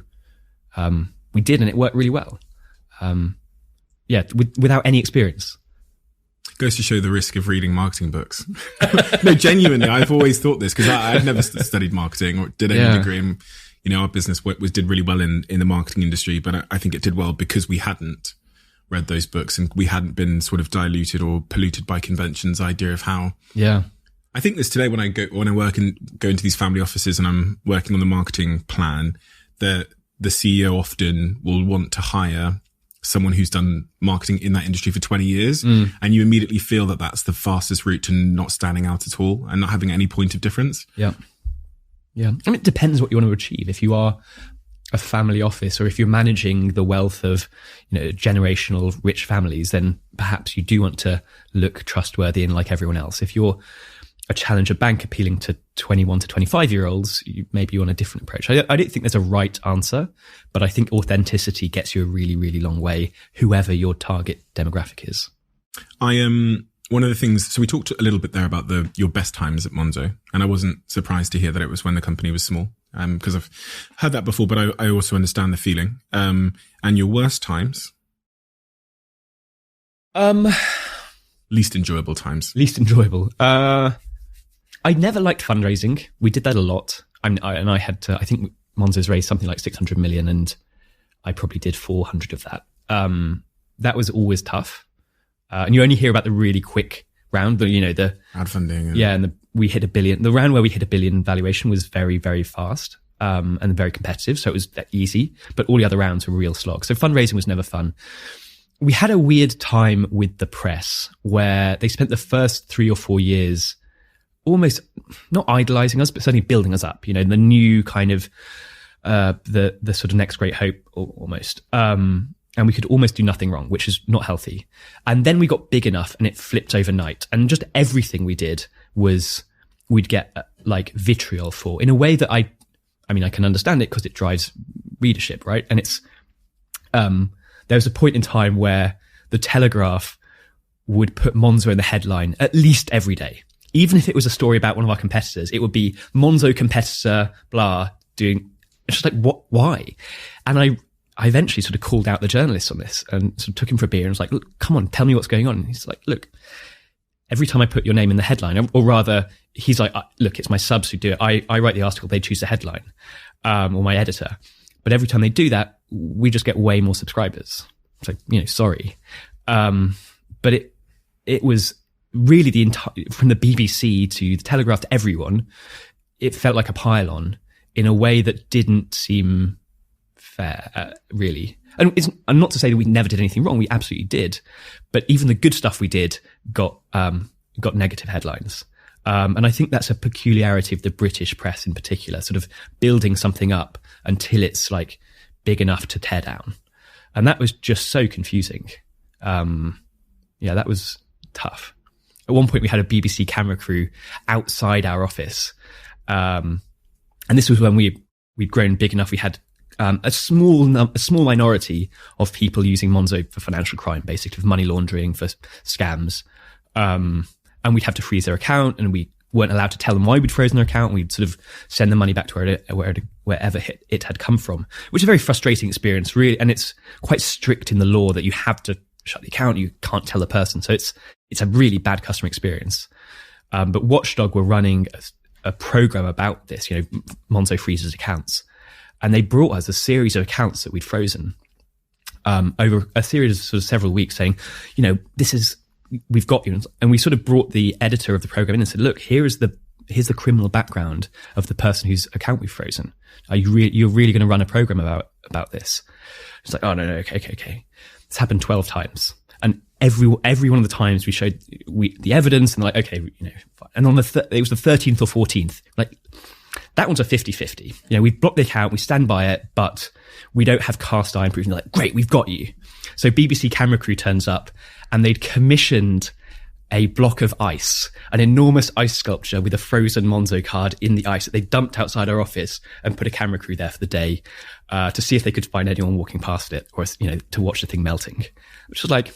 we did, and it worked really well. Without any experience. Goes to show the risk of reading marketing books. No, genuinely, I've always thought this, because I've never studied marketing or did any degree. And, our business did really well in the marketing industry, but I think it did well because we hadn't read those books and we hadn't been sort of diluted or polluted by convention's idea of how. Yeah. I think this today when I work and go into these family offices and I'm working on the marketing plan, the CEO often will want to hire someone who's done marketing in that industry for 20 years. And you immediately feel that that's the fastest route to not standing out at all and not having any point of difference. Yeah. Yeah. I mean, it depends what you want to achieve. If you are a family office or if you're managing the wealth of, generational rich families, then perhaps you do want to look trustworthy and like everyone else. If you're a challenger bank appealing to 21 to 25-year-olds, maybe you want a different approach. I don't think there's a right answer, but I think authenticity gets you a really, really long way, whoever your target demographic is. One of the things, so we talked a little bit there about your best times at Monzo, and I wasn't surprised to hear that it was when the company was small, because I've heard that before, but I also understand the feeling. And your worst times? Least enjoyable times. Least enjoyable. I never liked fundraising. We did that a lot. I think Monzo's raised something like 600 million, and I probably did 400 of that. That was always tough. And you only hear about the really quick round, the crowdfunding. And we hit $1 billion. The round where we hit $1 billion valuation was very, very fast and very competitive. So it was easy, but all the other rounds were a real slog. So fundraising was never fun. We had a weird time with the press where they spent the first 3 or 4 years almost not idolizing us, but certainly building us up, the new kind of, the sort of next great hope almost. And we could almost do nothing wrong, which is not healthy. And then we got big enough and it flipped overnight. And just everything we did we'd get like vitriol for, in a way that I can understand it because it drives readership, right? And it's, there was a point in time where the Telegraph would put Monzo in the headline at least every day. Even if it was a story about one of our competitors, it would be Monzo competitor, blah, doing, it's just like, what, why? And I eventually sort of called out the journalists on this and sort of took him for a beer and was like, look, come on, tell me what's going on. And he's like, look, every time I put your name in the headline, or rather, he's like, look, it's my subs who do it. I write the article, they choose the headline, or my editor. But every time they do that, we just get way more subscribers. It's like, sorry. But it was really the entire, from the BBC to the Telegraph to everyone, it felt like a pile-on in a way that didn't seem fair, really. And not to say that we never did anything wrong. We absolutely did. But even the good stuff we did got negative headlines. And I think that's a peculiarity of the British press in particular, sort of building something up until it's like big enough to tear down. And that was just so confusing. That was tough. At one point we had a BBC camera crew outside our office. And this was when we'd grown big enough. We had a small minority of people using Monzo for financial crime, basically for money laundering, for scams. And we'd have to freeze their account, and we weren't allowed to tell them why we'd frozen their account. We'd sort of send the money back to wherever it had come from, which is a very frustrating experience, really. And it's quite strict in the law that you have to shut the account. You can't tell the person. So it's a really bad customer experience. But Watchdog were running a program about this, Monzo freezes accounts. And they brought us a series of accounts that we'd frozen over a series of sort of several weeks, saying, we've got you. And we sort of brought the editor of the program in and said, look, here's the criminal background of the person whose account we've frozen. You're really going to run a program about this? It's like, oh, no, okay. It's happened 12 times. And every one of the times we showed the evidence, and like, okay, and on it was the 13th or 14th, like, that one's a 50-50. We block the account, we stand by it, but we don't have cast iron proof. And they're like, great, we've got you. So BBC camera crew turns up, and they'd commissioned a block of ice, an enormous ice sculpture with a frozen Monzo card in the ice that they dumped outside our office, and put a camera crew there for the day to see if they could find anyone walking past it, or to watch the thing melting. Which was like,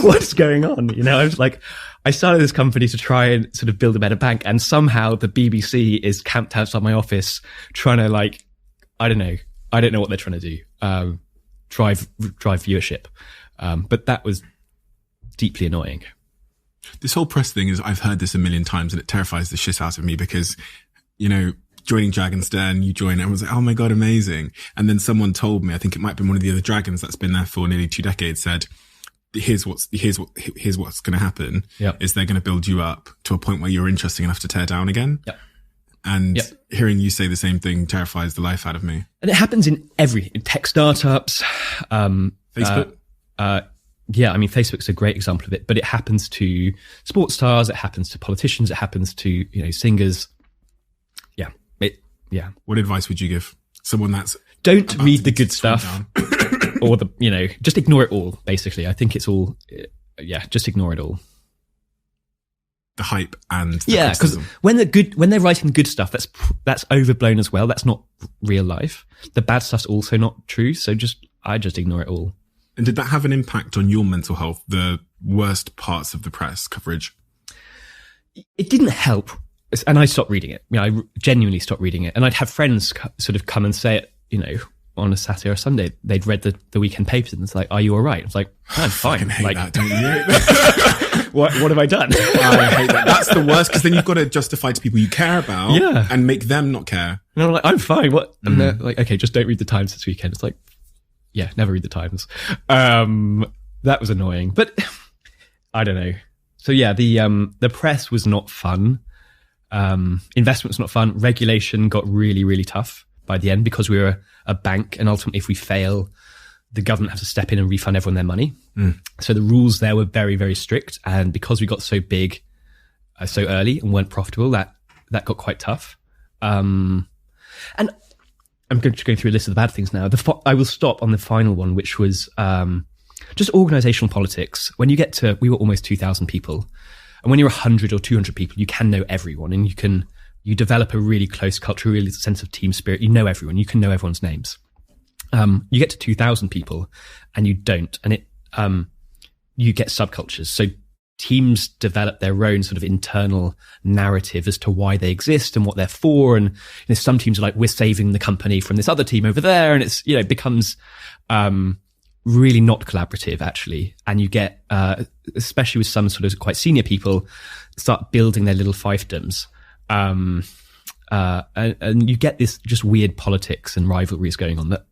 what's going on? I was like, I started this company to try and sort of build a better bank, and somehow the BBC is camped outside my office trying to, like, I don't know what they're trying to do, drive viewership. But that was deeply annoying. This whole press thing I've heard this a million times, and it terrifies the shit out of me because, joining Dragon's Den, you join, everyone's like, oh my God, amazing. And then someone told me, I think it might have been one of the other dragons that's been there for nearly 2 decades, said, here's what's going to happen. Yep. Is they're going to build you up to a point where you're interesting enough to tear down again. Yep. And hearing you say the same thing terrifies the life out of me. And it happens in tech startups, Facebook. Facebook's a great example of it, but it happens to sports stars, it happens to politicians, it happens to, singers. Yeah. What advice would you give someone that's don't read the good stuff or just ignore it all, basically. I think it's all, just ignore it all. The hype and because when they're writing good stuff, that's overblown as well. That's not real life. The bad stuff's also not true. So I just ignore it all. And did that have an impact on your mental health? The worst parts of the press coverage? It didn't help. And I stopped reading it. I genuinely stopped reading it. And I'd have friends sort of come and say it, on a Saturday or Sunday. They'd read the weekend papers and it's like, are you all right? It's like, I'm fine. I hate that, don't you? What have I done? I hate that. That's the worst, because then you've got to justify to people you care about and make them not care. And I'm like, I'm fine. What? And they're like, okay, just don't read the Times this weekend. It's like, never read the Times. That was annoying. But I don't know. So yeah, the press was not fun. Investment was not fun. Regulation got really, really tough by the end because we were a bank, and ultimately if we fail, the government has to step in and refund everyone their money. So the rules there were very, very strict. And because we got so big so early and weren't profitable, that got quite tough. And I'm going through a list of the bad things now. I will stop on the final one, which was just organizational politics. When you get to, we were almost 2,000 people. And when you're 100 or 200 people, you can know everyone, and you develop a really close culture, a really sense of team spirit. You know everyone. You can know everyone's names. You get to 2,000 people and you don't, and you get subcultures. So teams develop their own sort of internal narrative as to why they exist and what they're for. And some teams are like, we're saving the company from this other team over there. And it's, it becomes, really not collaborative actually. And you get, especially with some sort of quite senior people, start building their little fiefdoms. And you get this just weird politics and rivalries going on that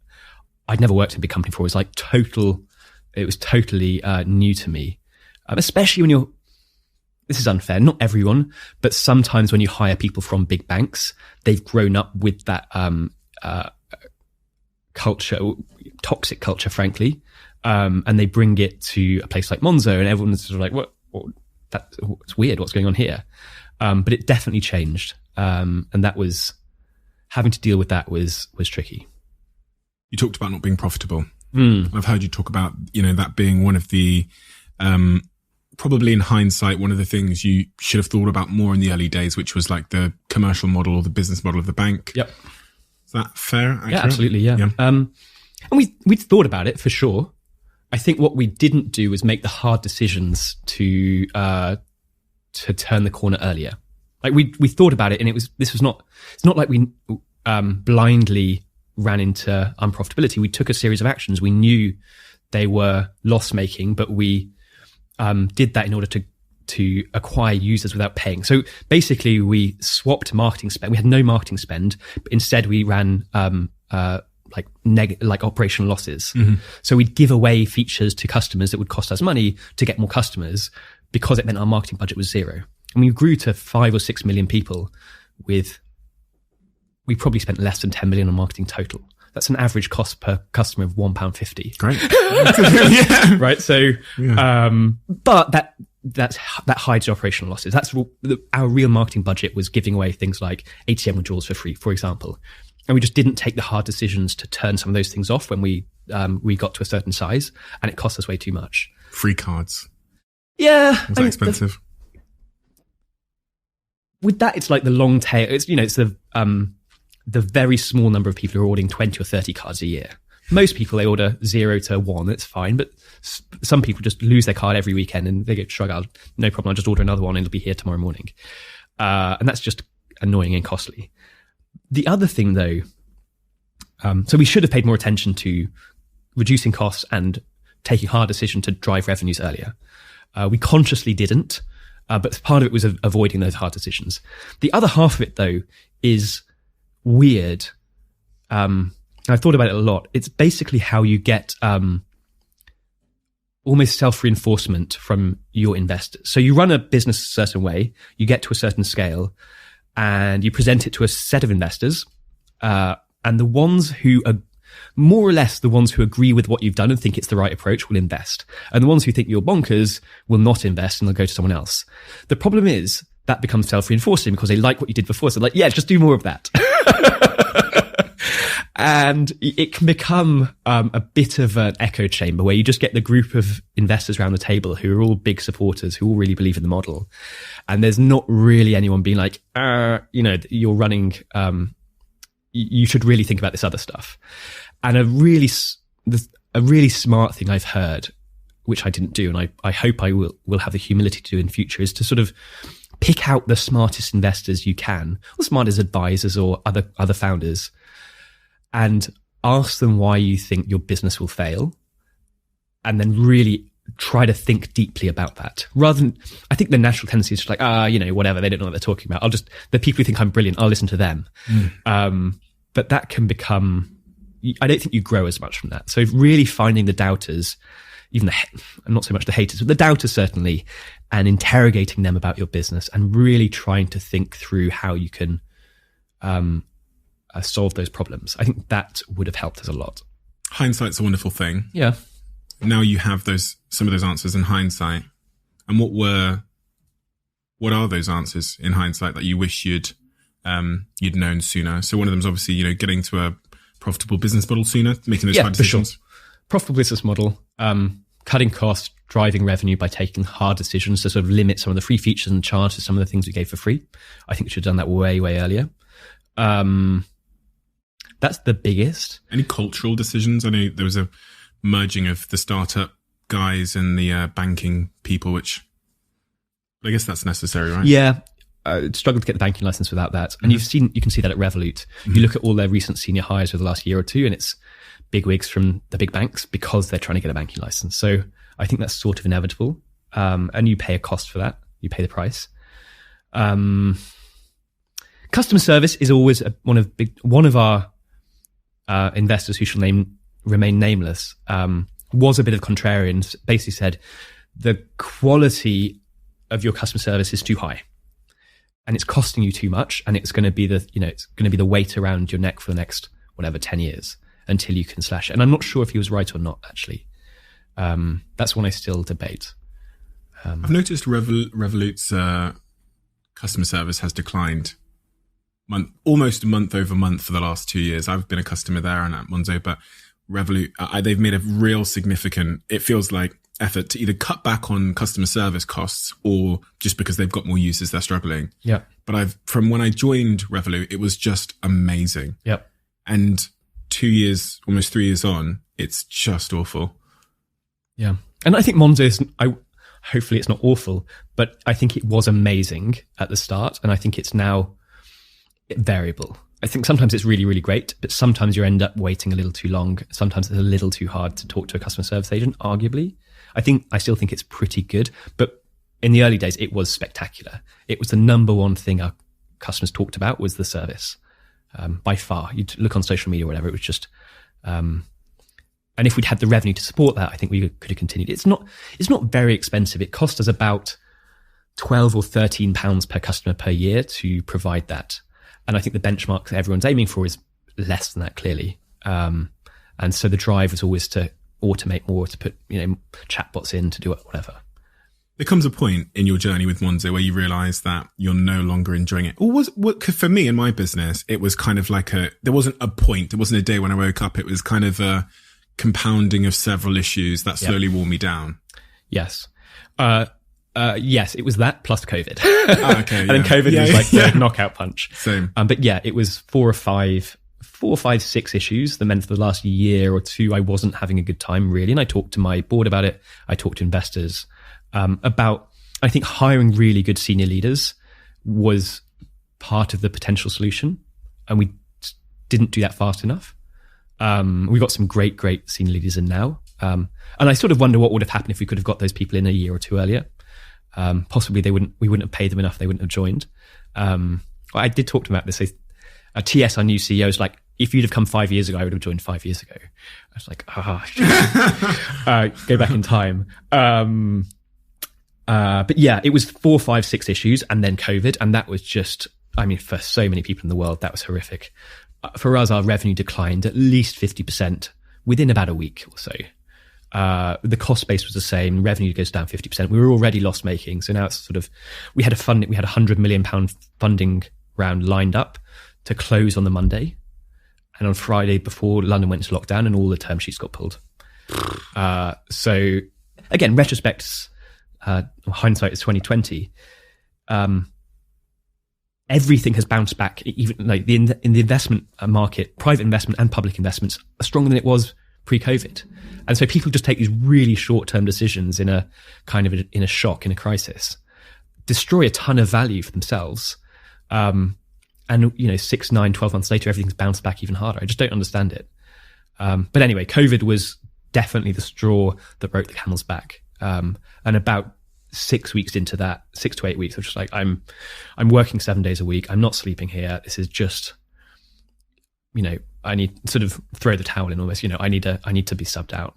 I'd never worked in a big company before. It was totally new to me. Especially when this is unfair, not everyone, but sometimes when you hire people from big banks, they've grown up with that culture, toxic culture, frankly, and they bring it to a place like Monzo, and everyone's sort of like, it's weird, what's going on here? But it definitely changed, and that was, having to deal with that was tricky. You talked about not being profitable. I've heard you talk about, that being one of the, probably in hindsight, one of the things you should have thought about more in the early days, which was like the commercial model or the business model of the bank. Yep. Is that fair? Accurate? Yeah, absolutely. Yeah. And we'd thought about it for sure. I think what we didn't do was make the hard decisions to turn the corner earlier. Like we thought about it, and it's not like we, blindly ran into unprofitability. We took a series of actions. We knew they were loss making, but we did that in order to acquire users without paying. So basically we swapped marketing spend. We had no marketing spend, but instead we ran like operational losses. So we'd give away features to customers that would cost us money to get more customers, because it meant our marketing budget was zero. And we grew to 5 or 6 million people we probably spent less than 10 million on marketing total. That's an average cost per customer of £1.50. Great. Yeah. Right. So, but that hides operational losses. That's our real marketing budget was giving away things like ATM withdrawals for free, for example. And we just didn't take the hard decisions to turn some of those things off when we got to a certain size, and it cost us way too much. Free cards. Yeah. Was that expensive? With that, it's like the long tail. It's, it's the very small number of people who are ordering 20 or 30 cards a year. Most people, they order 0 to 1. That's fine. But some people just lose their card every weekend and they get shrug out. No problem. I'll just order another one and it'll be here tomorrow morning. And that's just annoying and costly. The other thing though, so we should have paid more attention to reducing costs and taking hard decision to drive revenues earlier. We consciously didn't, but part of it was avoiding those hard decisions. The other half of it though is weird. I've thought about it a lot. It's basically how you get almost self-reinforcement from your investors. So you run a business a certain way, you get to a certain scale, and you present it to a set of investors, and the ones who are more or less the ones who agree with what you've done and think it's the right approach will invest. And the ones who think you're bonkers will not invest and they'll go to someone else. The problem is that becomes self-reinforcing because they like what you did before. So they're like, yeah, just do more of that. And it can become a bit of an echo chamber where you just get the group of investors around the table who are all big supporters, who all really believe in the model. And there's not really anyone being like, you're running, you should really think about this other stuff. And a really smart thing I've heard, which I didn't do, and I hope I will have the humility to do in future, is to sort of pick out the smartest investors you can, or smartest advisors or other founders, and ask them why you think your business will fail, and then really try to think deeply about that. Rather than, I think the natural tendency is just like, whatever, they don't know what they're talking about. The people who think I'm brilliant, I'll listen to them. But that can become, I don't think you grow as much from that. So really finding the doubters even not so much the haters, but the doubters certainly, and interrogating them about your business and really trying to think through how you can solve those problems. I think that would have helped us a lot. Hindsight's a wonderful thing. Yeah. Now you have some of those answers in hindsight. And what are those answers in hindsight that you wish you'd known sooner? So one of them is obviously, getting to a profitable business model sooner, making those hard decisions. For sure. Profitable business model, cutting costs, driving revenue by taking hard decisions to sort of limit some of the free features and charge to some of the things we gave for free. I think we should have done that way, way earlier. That's the biggest. Any cultural decisions? I know there was a merging of the startup guys and the banking people, which I guess that's necessary, right? Yeah. Struggled to get the banking license without that. And you can see that at Revolut. You look at all their recent senior hires for the last year or two, and it's big wigs from the big banks because they're trying to get a banking license. So I think that's sort of inevitable. And you pay a cost for that. You pay the price. Customer service is always one of our investors who shall remain nameless, was a bit of contrarian, basically said the quality of your customer service is too high and it's costing you too much, and it's going to be the weight around your neck for the next 10 years until you can slash it. And I'm not sure if he was right or not, actually. That's one I still debate. I've noticed Revolut's customer service has declined almost month over month for the last 2 years. I've been a customer there and at Monzo, but Revolut, they've made a real significant, it feels like, effort to either cut back on customer service costs or just because they've got more users, they're struggling. Yeah. But from when I joined Revolut, it was just amazing. Yep. And 2 years, almost 3 years on, it's just awful. Yeah. And I think Monzo hopefully it's not awful, but I think it was amazing at the start. And I think it's now variable. I think sometimes it's really, really great, but sometimes you end up waiting a little too long. Sometimes it's a little too hard to talk to a customer service agent, arguably. I still think it's pretty good, but in the early days, it was spectacular. It was the number one thing our customers talked about was the service, by far. You'd look on social media or whatever, it was just, and if we'd had the revenue to support that, I think we could have continued. It's not very expensive. It cost us about £12 or £13 per customer per year to provide that. And I think the benchmark that everyone's aiming for is less than that, clearly. And so the drive was always to automate more, to put chatbots in, to do whatever. There comes a point in your journey with Monzo where you realise that you're no longer enjoying it. Or for me in my business, it was kind of like there wasn't a point. It wasn't a day when I woke up. It was kind of a compounding of several issues that slowly wore me down. Yes. Yes, it was that plus COVID. Okay, and then COVID was like the knockout punch. Same. But yeah, it was 4 or 5, 6 issues that meant for the last year or two, I wasn't having a good time really. And I talked to my board about it. I talked to investors about, I think hiring really good senior leaders was part of the potential solution. And we didn't do that fast enough. We got some great senior leaders in now. And I sort of wonder what would have happened if we could have got those people in a year or two earlier. Possibly we wouldn't have paid them enough. They wouldn't have joined. I did talk to them about this. TS, our new CEO, is like, if you'd have come 5 years ago, I would have joined 5 years ago. I was like, go back in time. But yeah, it was 4, 5, 6 issues and then COVID. And that was just, for so many people in the world, that was horrific. For us, our revenue declined at least 50% within about a week or so. The cost base was the same. Revenue goes down 50%. We were already loss making. So now it's sort of, we had £100 million funding round lined up to close on the Monday. And on Friday before London went into lockdown and all the term sheets got pulled. So again, retrospect, hindsight is 2020. Everything has bounced back, even like in the investment market, private investment and public investments are stronger than it was pre-COVID. And so people just take these really short-term decisions in a kind of in a shock, in a crisis, destroy a ton of value for themselves. And 6, 9, 12 months later, everything's bounced back even harder. I just don't understand it. But anyway, COVID was definitely the straw that broke the camel's back. And about 6 weeks into that, 6 to 8 weeks, I was just like, I'm working 7 days a week. I'm not sleeping here. This is just, I need to sort of throw the towel in almost, I need to be subbed out.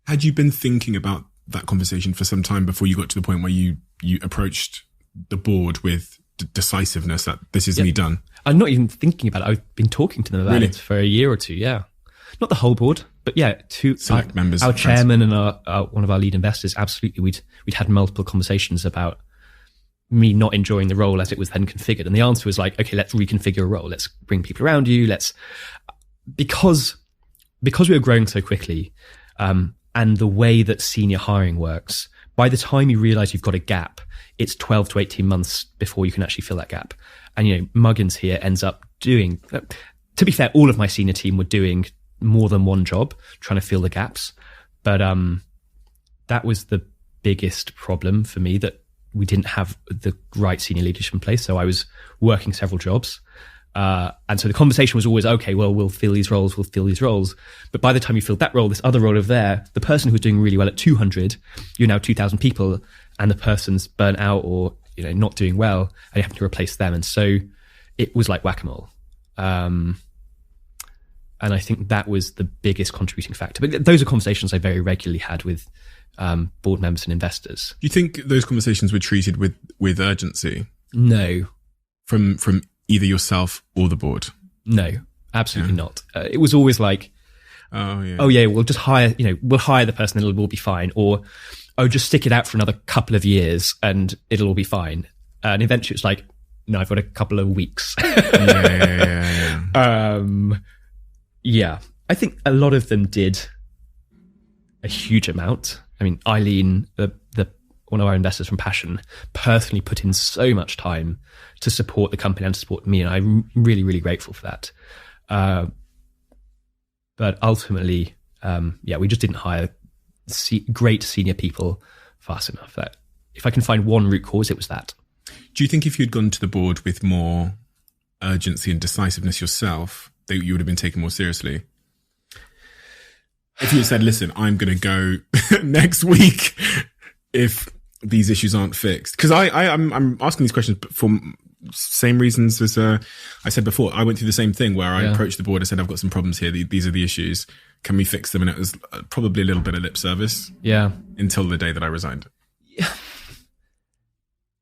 Had you been thinking about that conversation for some time before you got to the point where you approached the board with decisiveness that this is me done? I'm not even thinking about it. I've been talking to them about it for a year or two. Yeah. Not the whole board, but yeah, select members. Our chairman and one of our lead investors, absolutely. We'd had multiple conversations about me not enjoying the role as it was then configured. And the answer was like, okay, let's reconfigure a role. Let's bring people around you. Because we were growing so quickly, and the way that senior hiring works, by the time you realize you've got a gap, it's 12 to 18 months before you can actually fill that gap. And, Muggins here ends up doing, to be fair, all of my senior team were doing more than one job, trying to fill the gaps. But that was the biggest problem for me, that we didn't have the right senior leadership in place. So I was working several jobs. And so the conversation was always, okay, well, we'll fill these roles. But by the time you filled that role, this other role over there, the person who was doing really well at 200, you're now 2,000 people, and the person's burnt out or, not doing well, and you have to replace them. And so it was like whack-a-mole. And I think that was the biggest contributing factor. But those are conversations I very regularly had with board members and investors. Do you think those conversations were treated with urgency? No. From either yourself or the board? No, absolutely not. It was always like, oh yeah, we'll just hire, we'll hire the person and it'll all be fine. Or, just stick it out for another couple of years and it'll all be fine. And eventually it's like, no, I've got a couple of weeks. Yeah. I think a lot of them did a huge amount. I mean, Eileen, one of our investors from Passion, personally put in so much time to support the company and to support me, and I'm really, really grateful for that. But ultimately, we just didn't hire great senior people fast enough. That if I can find one root cause, it was that. Do you think if you'd gone to the board with more urgency and decisiveness yourself, that you would have been taken more seriously? If you had said, listen, I'm going to go next week if these issues aren't fixed. Because I'm asking these questions for same reasons as I said before. I went through the same thing where I approached the board and said, I've got some problems here. These are the issues. Can we fix them? And it was probably a little bit of lip service. Yeah. Until the day that I resigned. Yeah.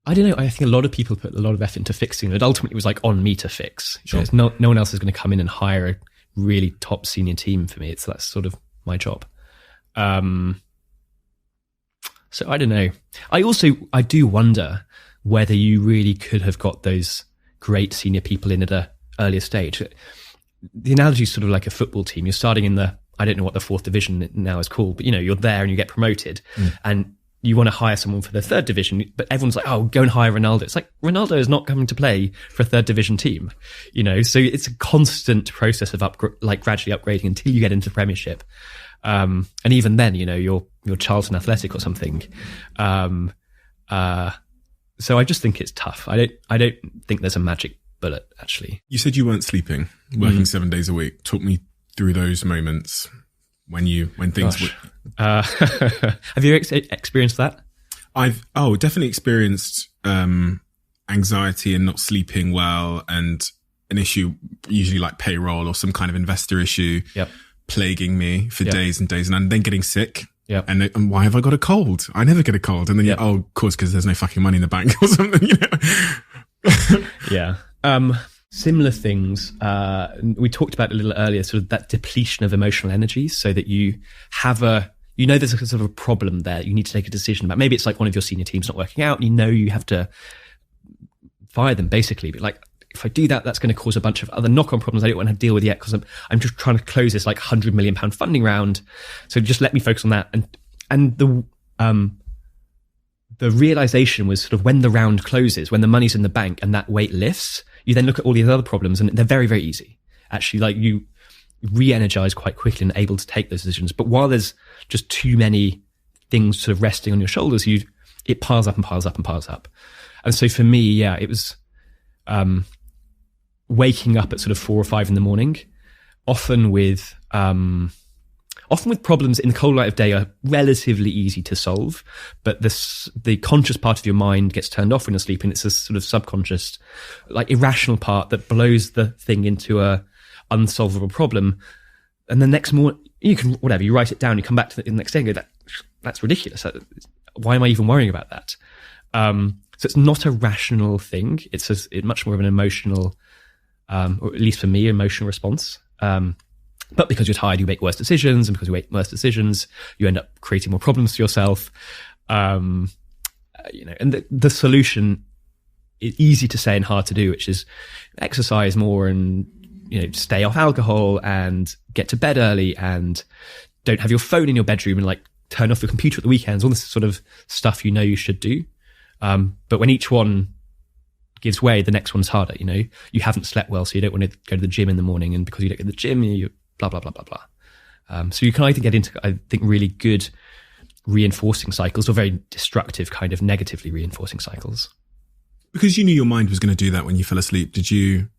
I don't know. I think a lot of people put a lot of effort into fixing it. Ultimately, it was like on me to fix. Sure. No one else is going to come in and hire a really top senior team for me. That's sort of my job. So I don't know. I do wonder whether you really could have got those great senior people in at an earlier stage. The analogy is sort of like a football team. You're starting in I don't know what the 4th division now is called, but you're there and you get promoted and you want to hire someone for the 3rd division, but everyone's like, oh, go and hire Ronaldo. It's like, Ronaldo is not coming to play for a 3rd division team, so it's a constant process of gradually upgrading until you get into the Premiership. And even then, you're Charlton Athletic or something. So I just think it's tough. I don't think there's a magic bullet, actually. You said you weren't sleeping, working 7 days a week. Talk me through those moments when things were... Have you experienced that? I've definitely experienced anxiety and not sleeping well, and an issue usually like payroll or some kind of investor issue plaguing me for days and days, and then getting sick. Yeah. And why have I got a cold? I never get a cold. And then of course, because there's no fucking money in the bank or something, Yeah. Similar things. We talked about a little earlier, sort of that depletion of emotional energy, so that you have there's a sort of a problem there. You need to take a decision about. Maybe it's like one of your senior teams not working out, and you have to fire them basically. But like, if I do that, that's going to cause a bunch of other knock-on problems I don't want to deal with yet, because I'm just trying to close this like £100 million funding round. So just let me focus on that. And the realization was sort of when the round closes, when the money's in the bank and that weight lifts, you then look at all these other problems and they're very, very easy. Actually, like you re-energize quite quickly and able to take those decisions. But while there's just too many things sort of resting on your shoulders, it piles up and piles up and piles up. And so for me, it was waking up at sort of 4 or 5 in the morning, often with problems in the cold light of day are relatively easy to solve, but the conscious part of your mind gets turned off when you're sleeping. It's a sort of subconscious, like irrational part that blows the thing into a unsolvable problem. And the next morning, You can, whatever, you write it down, you come back to it the next day and go, that's ridiculous. Why am I even worrying about that? So it's not a rational thing. It's much more of an emotional, or at least for me, emotional response. But because you're tired, you make worse decisions, and because you make worse decisions, you end up creating more problems for yourself. And the solution is easy to say and hard to do, which is exercise more and, stay off alcohol and get to bed early and don't have your phone in your bedroom and like turn off your computer at the weekends, all this sort of stuff you should do. But when each one gives way, the next one's harder. You haven't slept well, so you don't want to go to the gym in the morning, and because you don't go to the gym, you blah, blah, blah, blah, blah. So you can either get into, I think, really good reinforcing cycles or very destructive kind of negatively reinforcing cycles. Because you knew your mind was going to do that when you fell asleep, did you,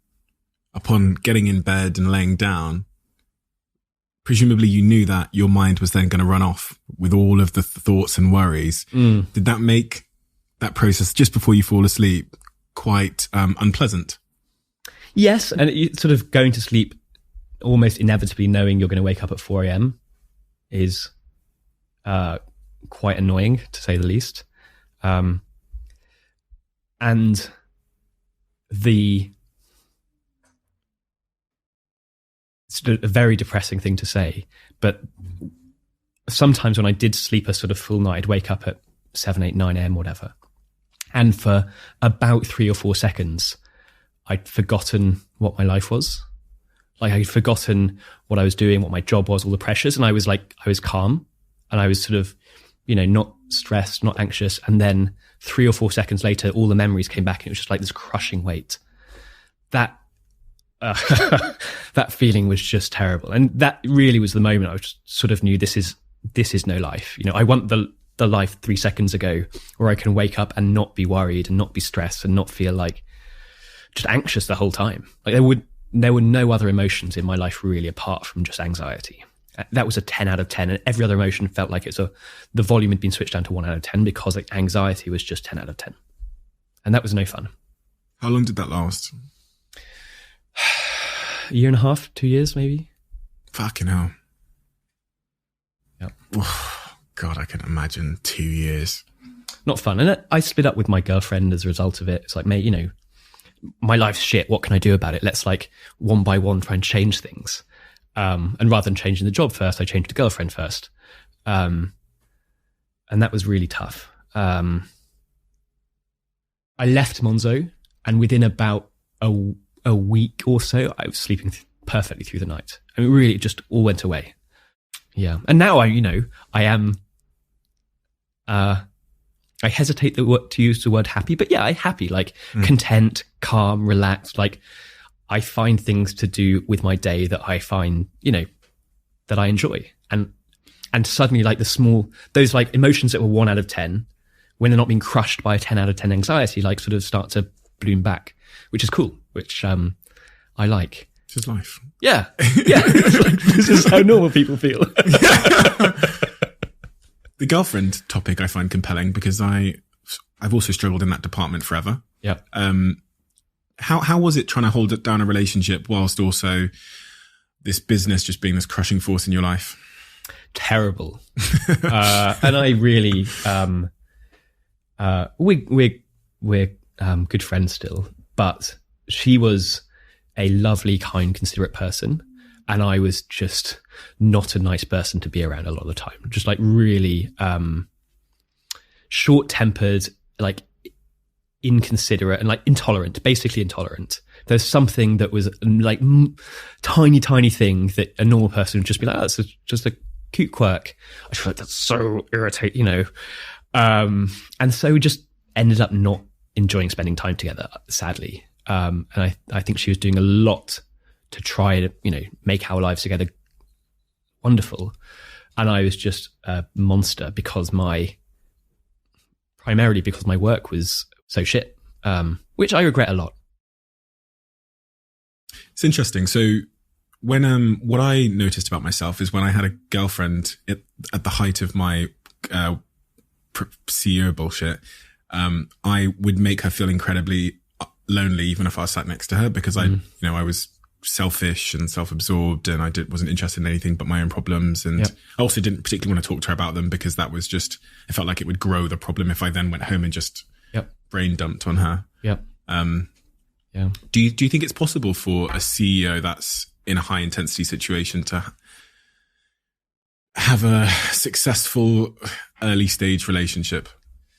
upon getting in bed and laying down, presumably you knew that your mind was then going to run off with all of the thoughts and worries. Did that make that process just before you fall asleep quite unpleasant? Yes, and sort of going to sleep almost inevitably knowing you're going to wake up at 4 a.m. is quite annoying, to say the least. And it's a very depressing thing to say, but sometimes when I did sleep a sort of full night, I'd wake up at 7, 8, 9 a.m., whatever. And for about 3 or 4 seconds, I'd forgotten what my life was. Like I'd forgotten what I was doing, what my job was, all the pressures. And I was calm, and I was sort of, not stressed, not anxious. And then 3 or 4 seconds later, all the memories came back, and it was just like this crushing weight. That feeling was just terrible. And that really was the moment I just sort of knew this is no life. I want the life 3 seconds ago where I can wake up and not be worried and not be stressed and not feel like just anxious the whole time. Like there were no other emotions in my life really apart from just anxiety. That was a 10 out of 10, and every other emotion felt like the volume had been switched down to 1 out of 10 because like anxiety was just 10 out of 10. And that was no fun. How long did that last? A year and a half, 2 years maybe. Fucking hell. Yep. God, I can imagine 2 years. Not fun. And I split up with my girlfriend as a result of it. It's like, mate, my life's shit. What can I do about it? Let's like one by one try and change things. And rather than changing the job first, I changed the girlfriend first. And that was really tough. I left Monzo, and within about a week or so, I was sleeping perfectly through the night. I mean, really, it just all went away. Yeah. And now I am, I hesitate to use the word happy, but yeah, I'm happy, like content, calm, relaxed. Like I find things to do with my day that I find, that I enjoy. And suddenly like those like emotions that were 1 out of 10, when they're not being crushed by a 10 out of 10 anxiety, like sort of start to bloom back, which is cool, which I like. This is life. Yeah. Yeah. This is how normal people feel. The girlfriend topic I find compelling because I've also struggled in that department forever. Yeah. How was it trying to hold down a relationship whilst also this business just being this crushing force in your life? Terrible. And I really, we're good friends still, but she was a lovely, kind, considerate person. And I was just not a nice person to be around a lot of the time. Just like really short-tempered, like inconsiderate and like intolerant, basically intolerant. There's something that was like tiny thing that a normal person would just be like, oh, it's just a cute quirk. I feel like that's so irritating, and so we just ended up not enjoying spending time together, sadly. And I think she was doing a lot to try to, make our lives together wonderful. And I was just a monster primarily because my work was so shit, which I regret a lot. It's interesting. So when, what I noticed about myself is when I had a girlfriend at the height of my, CEO bullshit, I would make her feel incredibly lonely, even if I was sat next to her, because I was selfish and self-absorbed, and I wasn't interested in anything but my own problems. And I also didn't particularly want to talk to her about them, because that was just, it felt like it would grow the problem if I then went home and just brain dumped on her. Do you think it's possible for a CEO that's in a high intensity situation to have a successful early stage relationship?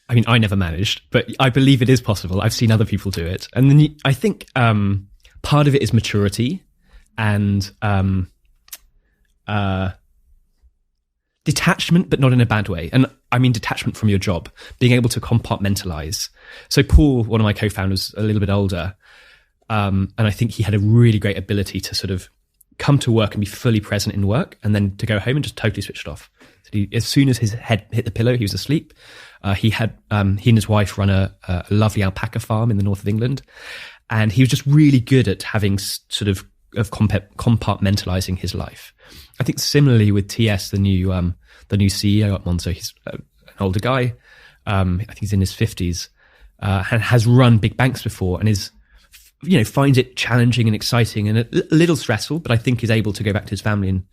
I mean, I never managed, but I believe it is possible. I've seen other people do it. And then I think part of it is maturity and detachment, but not in a bad way. And I mean detachment from your job, being able to compartmentalize. So Paul, one of my co-founders, a little bit older, and I think he had a really great ability to sort of come to work and be fully present in work, and then to go home and just totally switch it off. So as soon as his head hit the pillow, he was asleep. He and his wife run a lovely alpaca farm in the north of England, and he was just really good at having sort of compartmentalizing his life. I think similarly with TS, the new CEO at Monzo, he's an older guy. I think he's in his 50s, and has run big banks before, and finds it challenging and exciting and a little stressful, but I think is able to go back to his family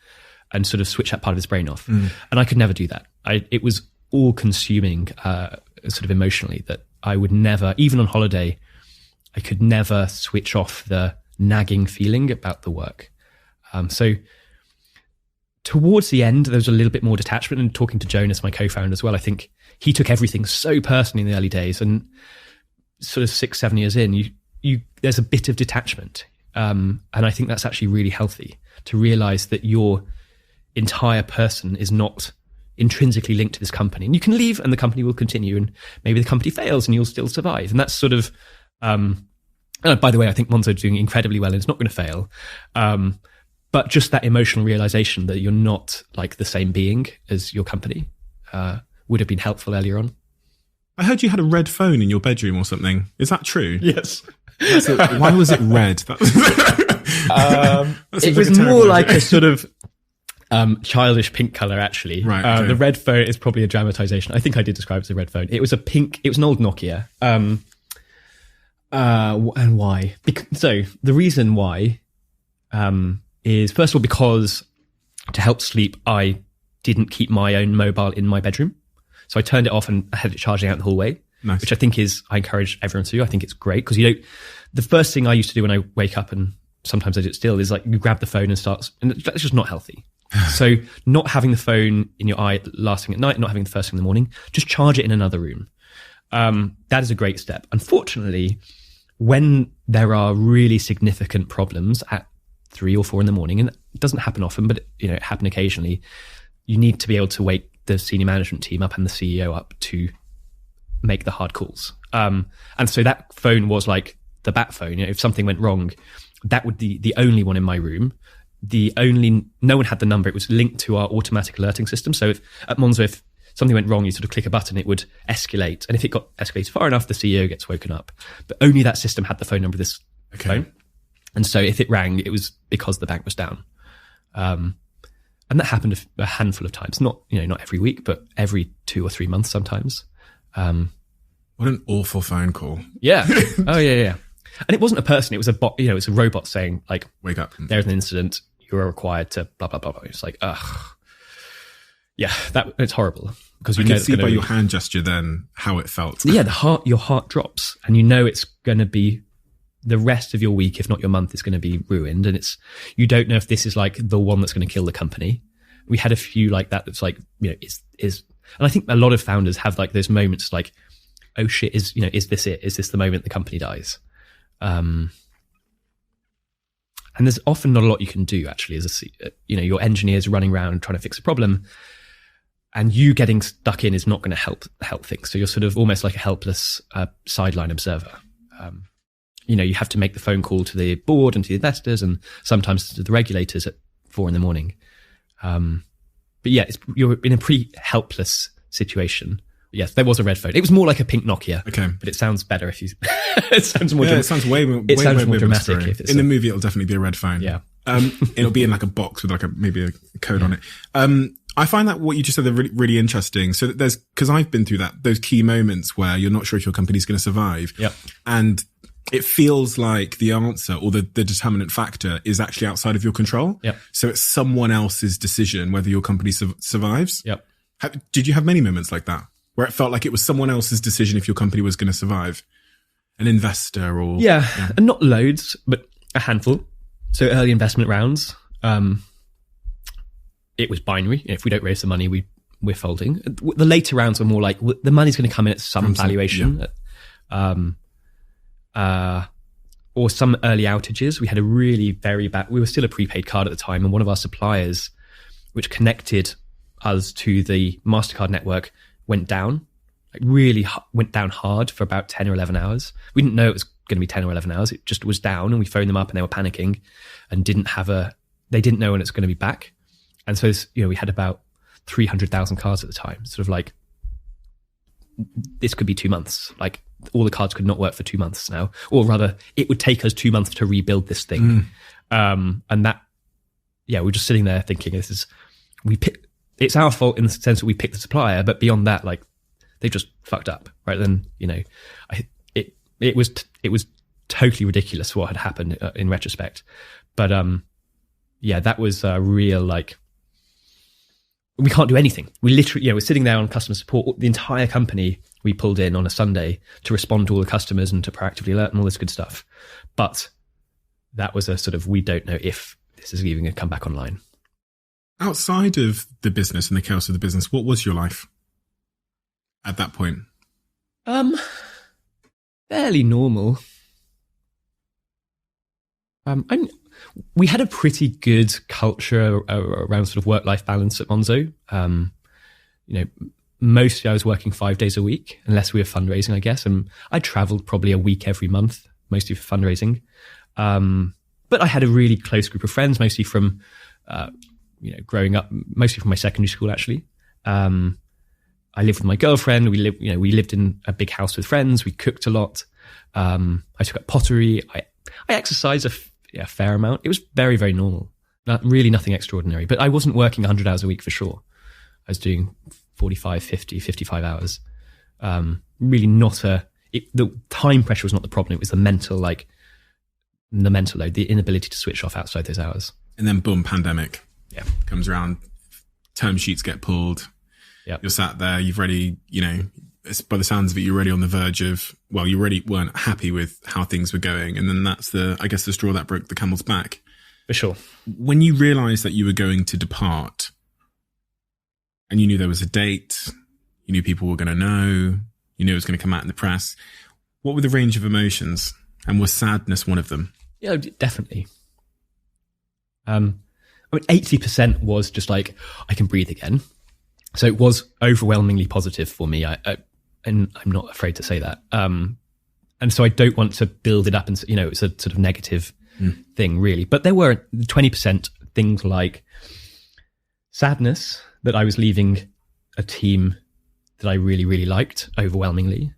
and sort of switch that part of his brain off. And I could never do that. It was all consuming, sort of emotionally, that I would never, even on holiday, I could never switch off the nagging feeling about the work. So towards the end, there was a little bit more detachment, and talking to Jonas, my co-founder as well, I think he took everything so personally in the early days, and sort of 6-7 years in, there's a bit of detachment. And I think that's actually really healthy, to realize that your entire person is not intrinsically linked to this company. And you can leave and the company will continue, and maybe the company fails and you'll still survive. And that's sort of, by the way, I think Monzo is doing incredibly well and it's not going to fail. But just that emotional realization that you're not like the same being as your company would have been helpful earlier on. I heard you had a red phone in your bedroom or something. Is that true? Yes. Why was it red? It was more like a sort of childish pink color, actually. Right. Okay. The red phone is probably a dramatization. I think I did describe it as a red phone. It was an old Nokia. And why? So the reason why is, first of all, because to help sleep, I didn't keep my own mobile in my bedroom. So I turned it off and I had it charging out in the hallway. Nice. Which I think I encourage everyone to do. I think it's great, because the first thing I used to do when I wake up, and sometimes I do it still, is like you grab the phone and and that's just not healthy. So not having the phone in your eye last thing at night, not having the first thing in the morning, just charge it in another room. That is a great step. Unfortunately, when there are really significant problems at 3 or 4 in the morning, and it doesn't happen often, but it happened occasionally, you need to be able to wake the senior management team up and the CEO up to make the hard calls. And so that phone was like the bat phone. If something went wrong, that would be the only one in my room. No one had the number. It was linked to our automatic alerting system. So at Monzo, if something went wrong, you sort of click a button, it would escalate. And if it got escalated far enough, the CEO gets woken up. But only that system had the phone number of this phone. And so if it rang, it was because the bank was down. And that happened a handful of times. Not every week, but every 2 or 3 months sometimes. What an awful phone call. Yeah. Oh, yeah. And it wasn't a person, it was a bot, it's a robot saying, like, wake up. There's an incident, you are required to blah, blah, blah, blah. It's like, ugh. Yeah, it's horrible. Because you can see by your hand gesture then how it felt. Yeah, your heart drops, and it's going to be the rest of your week, if not your month, is going to be ruined. And you don't know if this is like the one that's going to kill the company. We had a few like that. That's like, and I think a lot of founders have like those moments like, oh shit, is this it? Is this the moment the company dies? And there's often not a lot you can do actually as your engineers running around trying to fix a problem, and you getting stuck in is not going to help things. So you're sort of almost like a helpless sideline observer. You have to make the phone call to the board and to the investors, and sometimes to the regulators at 4 a.m. But yeah, you're in a pretty helpless situation. Yes, there was a red phone. It was more like a pink Nokia. Okay, but it sounds better if you. It sounds more. It sounds way more dramatic. If it's in the movie, it'll definitely be a red phone. Yeah, it'll be in like a box with like maybe a code on it. I find that what you just said are really, really interesting. So because I've been through those key moments where you're not sure if your company's going to survive. Yep. And it feels like the answer or the determinant factor is actually outside of your control. Yep. So it's someone else's decision whether your company survives. Yep. Did you have many moments like that where it felt like it was someone else's decision if your company was going to survive? An investor or... Yeah, and not loads, but a handful. So early investment rounds, it was binary. If we don't raise the money, we're folding. The later rounds were more like the money's going to come in at some valuation. Or some early outages. We had a really very bad... We were still a prepaid card at the time, and one of our suppliers, which connected us to the MasterCard network, went down. Like really went down hard for about 10 or 11 hours. We didn't know it was going to be 10 or 11 hours. It just was down, and we phoned them up and they were panicking and they didn't know when it's going to be back. And so, we had about 300,000 cards at the time. Sort of like, this could be 2 months. Like all the cards could not work for 2 months now, or rather it would take us 2 months to rebuild this thing. And that, we're just sitting there thinking it's our fault in the sense that we picked the supplier, but beyond that, like, they just fucked up, right? Then, it was totally ridiculous what had happened in retrospect. But, that was a real, like, we can't do anything. We literally, we're sitting there on customer support. The entire company we pulled in on a Sunday to respond to all the customers and to proactively alert and all this good stuff. But that was a sort of, we don't know if this is even going to come back online. Outside of the business and the chaos of the business, what was your life at that point? Fairly normal. We had a pretty good culture around sort of work-life balance at Monzo. Mostly I was working 5 days a week, unless we were fundraising, I guess. And I traveled probably a week every month, mostly for fundraising. But I had a really close group of friends, mostly from, growing up, mostly from my secondary school, actually. I lived with my girlfriend. We lived in a big house with friends. We cooked a lot. I took up pottery. I exercised a fair amount. It was very, very normal. Really nothing extraordinary. But I wasn't working 100 hours a week for sure. I was doing 45, 50, 55 hours. Really not the time pressure was not the problem. It was the mental load, the inability to switch off outside those hours. And then boom, pandemic comes around. Term sheets get pulled. Yep. You're sat there, you've already, by the sounds of it, you're already on the verge of, you already weren't happy with how things were going. And then that's the straw that broke the camel's back. For sure. When you realized that you were going to depart and you knew there was a date, you knew people were going to know, you knew it was going to come out in the press, what were the range of emotions? And was sadness one of them? Yeah, definitely. 80% was just like, I can breathe again. So it was overwhelmingly positive for me. And I'm not afraid to say that. And so I don't want to build it up and, it's a sort of negative thing really. But there were 20% things like sadness that I was leaving a team that I really, really liked overwhelmingly.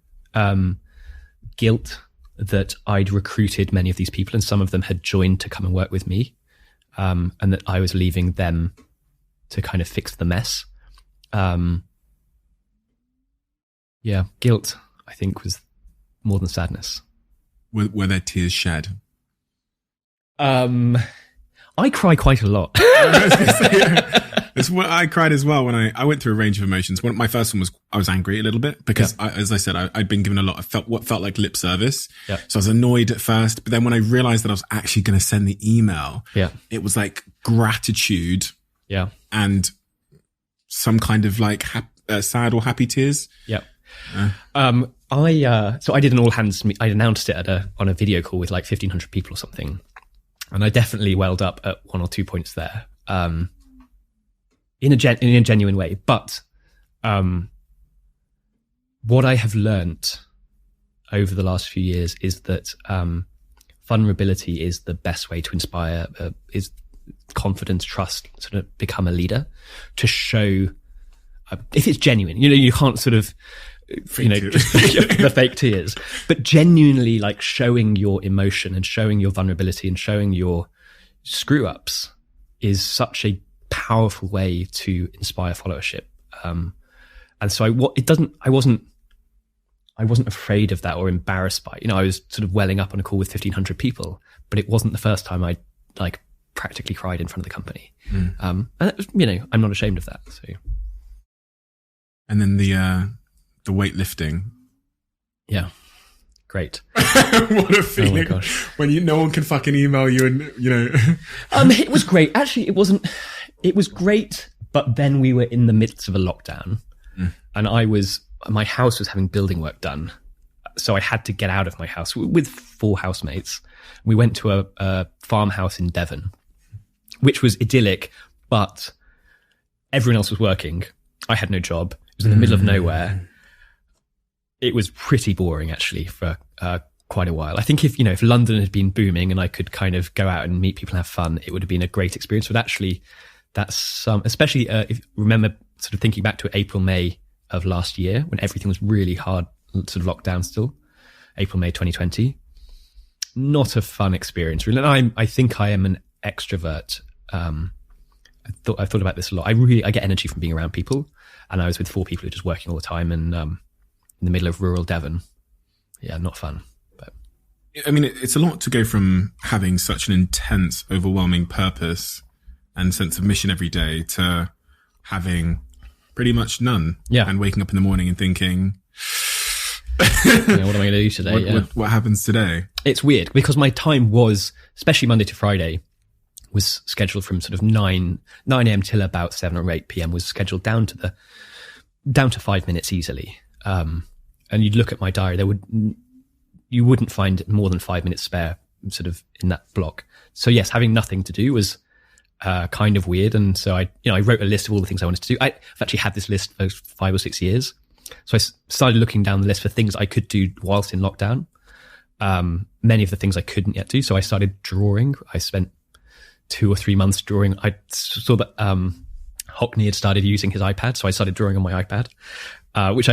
Guilt that I'd recruited many of these people and some of them had joined to come and work with me. And that I was leaving them to kind of fix the mess. Guilt, I think, was more than sadness. Were there tears shed? I cry quite a lot. I cried as well when I went through a range of emotions. My first one was I was angry a little bit because, as I said, I'd been given a lot of what felt like lip service. Yeah. So I was annoyed at first, but then when I realized that I was actually going to send the email, it was like gratitude, and some kind of like sad or happy tears. Yeah. So I did an all hands. I announced it on a video call with like 1,500 people or something, and I definitely welled up at 1 or 2 points there. In a genuine way. But what I have learnt over the last few years is that vulnerability is the best way to inspire, is confidence, trust, sort of become a leader, to show if it's genuine. You can't sort of, just the fake tears, but genuinely like showing your emotion and showing your vulnerability and showing your screw ups is such a powerful way to inspire followership. And so I I wasn't afraid of that or embarrassed by it. I was sort of welling up on a call with 1,500 people, but it wasn't the first time I like practically cried in front of the company. And that was, I'm not ashamed of that. So, and then the weightlifting. Yeah. Great. What a feeling. Oh my gosh. When no one can fucking email you and, It was great. Actually, it was great, but then we were in the midst of a lockdown and my house was having building work done. So I had to get out of my house with 4 housemates. We went to a farmhouse in Devon, which was idyllic, but everyone else was working. I had no job. It was in the middle of nowhere. It was pretty boring, actually, for quite a while. I think if London had been booming and I could kind of go out and meet people and have fun, it would have been a great experience. But actually, that's especially if remember sort of thinking back to April, May of last year when everything was really hard, sort of locked down still. April, May 2020. Not a fun experience, really. And I think I am an extrovert. I've thought about this a lot. I get energy from being around people, and I was with 4 people who were just working all the time and in the middle of rural Devon. Yeah, not fun. But I mean, it's a lot to go from having such an intense, overwhelming purpose and sense of mission every day to having pretty much none. Yeah. And waking up in the morning and thinking, what am I going to do today? What happens today? It's weird because my time was, especially Monday to Friday, was scheduled from sort of 9 a.m. till about 7 or 8 p.m. was scheduled down to 5 minutes easily. And you'd look at my diary, you wouldn't find more than 5 minutes spare sort of in that block. So yes, having nothing to do was kind of weird. And so I wrote a list of all the things I wanted to do. I've actually had this list for 5 or 6 years. So I started looking down the list for things I could do whilst in lockdown. Many of the things I couldn't yet do. So I started drawing. I spent 2 or 3 months drawing. I saw that Hockney had started using his iPad. So I started drawing on my iPad, which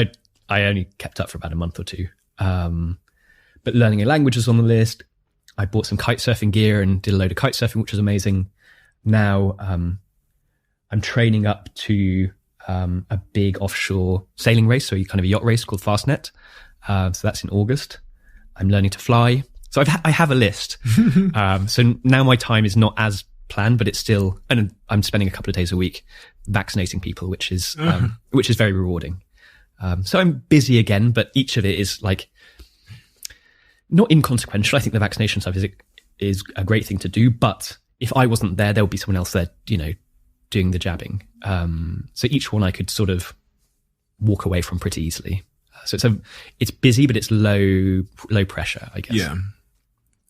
I only kept up for about a month or 2. But learning a language was on the list. I bought some kite surfing gear and did a load of kite surfing, which was amazing. Now I'm training up to a big offshore sailing race, so kind of a yacht race called Fastnet. So that's in August. I'm learning to fly. So I have a list. So now my time is not as planned, but it's still, and I'm spending a couple of days a week vaccinating people, which is very rewarding. So I'm busy again, but each of it is like not inconsequential. I think the vaccination stuff is a great thing to do, but if I wasn't there, would be someone else there, doing the jabbing. So each one I could sort of walk away from pretty easily. So it's busy, but it's low pressure, I guess. Yeah.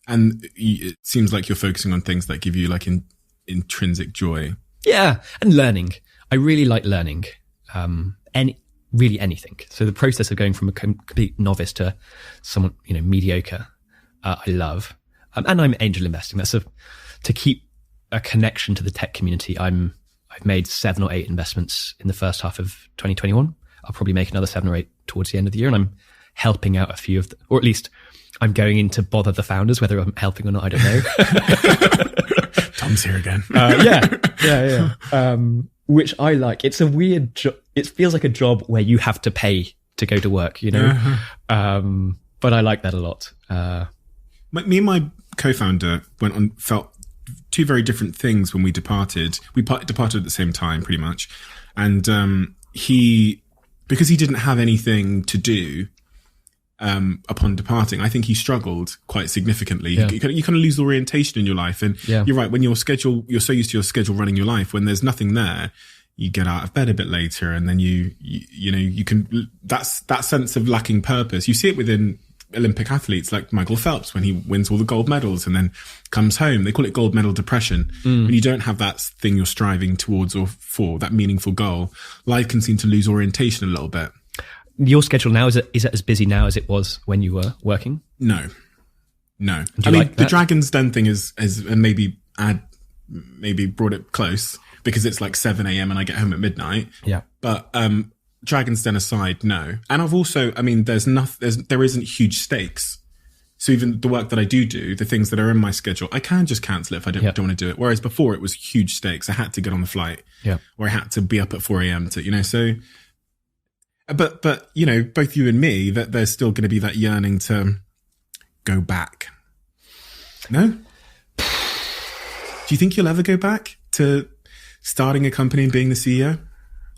And it seems like you're focusing on things that give you like intrinsic joy. Yeah. And learning. I really like learning. Really anything. So the process of going from a complete novice to someone, mediocre, I love. And I'm angel investing. That's to keep a connection to the tech community. I've made 7 or 8 investments in the first half of 2021. I'll probably make another 7 or 8 towards the end of the year. And I'm helping out a few of or at least I'm going in to bother the founders. Whether I'm helping or not, I don't know. Tom's here again. Yeah. Which I like. It's a weird job. It feels like a job where you have to pay to go to work, but I like that a lot. Me and my co-founder felt 2 very different things when we departed. We departed at the same time, pretty much. And because he didn't have anything to do upon departing, I think he struggled quite significantly. Yeah. You kind of lose orientation in your life. And you're right, when you're so used to your schedule running your life, when there's nothing there, you get out of bed a bit later, and then you can, that's that sense of lacking purpose. You see it within Olympic athletes like Michael Phelps when he wins all the gold medals and then comes home. They call it gold medal depression. When you don't have that thing you're striving towards or for, that meaningful goal, life can seem to lose orientation a little bit. Your schedule now, is it as busy now as it was when you were working? No. I mean, the Dragon's Den thing has maybe brought it close because it's like 7 a.m. and I get home at midnight. Yeah. But Dragon's Den aside, no. And I've also, I mean, there isn't huge stakes. So even the work that I do, the things that are in my schedule, I can just cancel it if I don't want to do it. Whereas before it was huge stakes. I had to get on the flight. Yeah. Or I had to be up at 4 a.m. so. But you know, both you and me, that there's still going to be that yearning to go back. No? Do you think you'll ever go back to starting a company and being the CEO?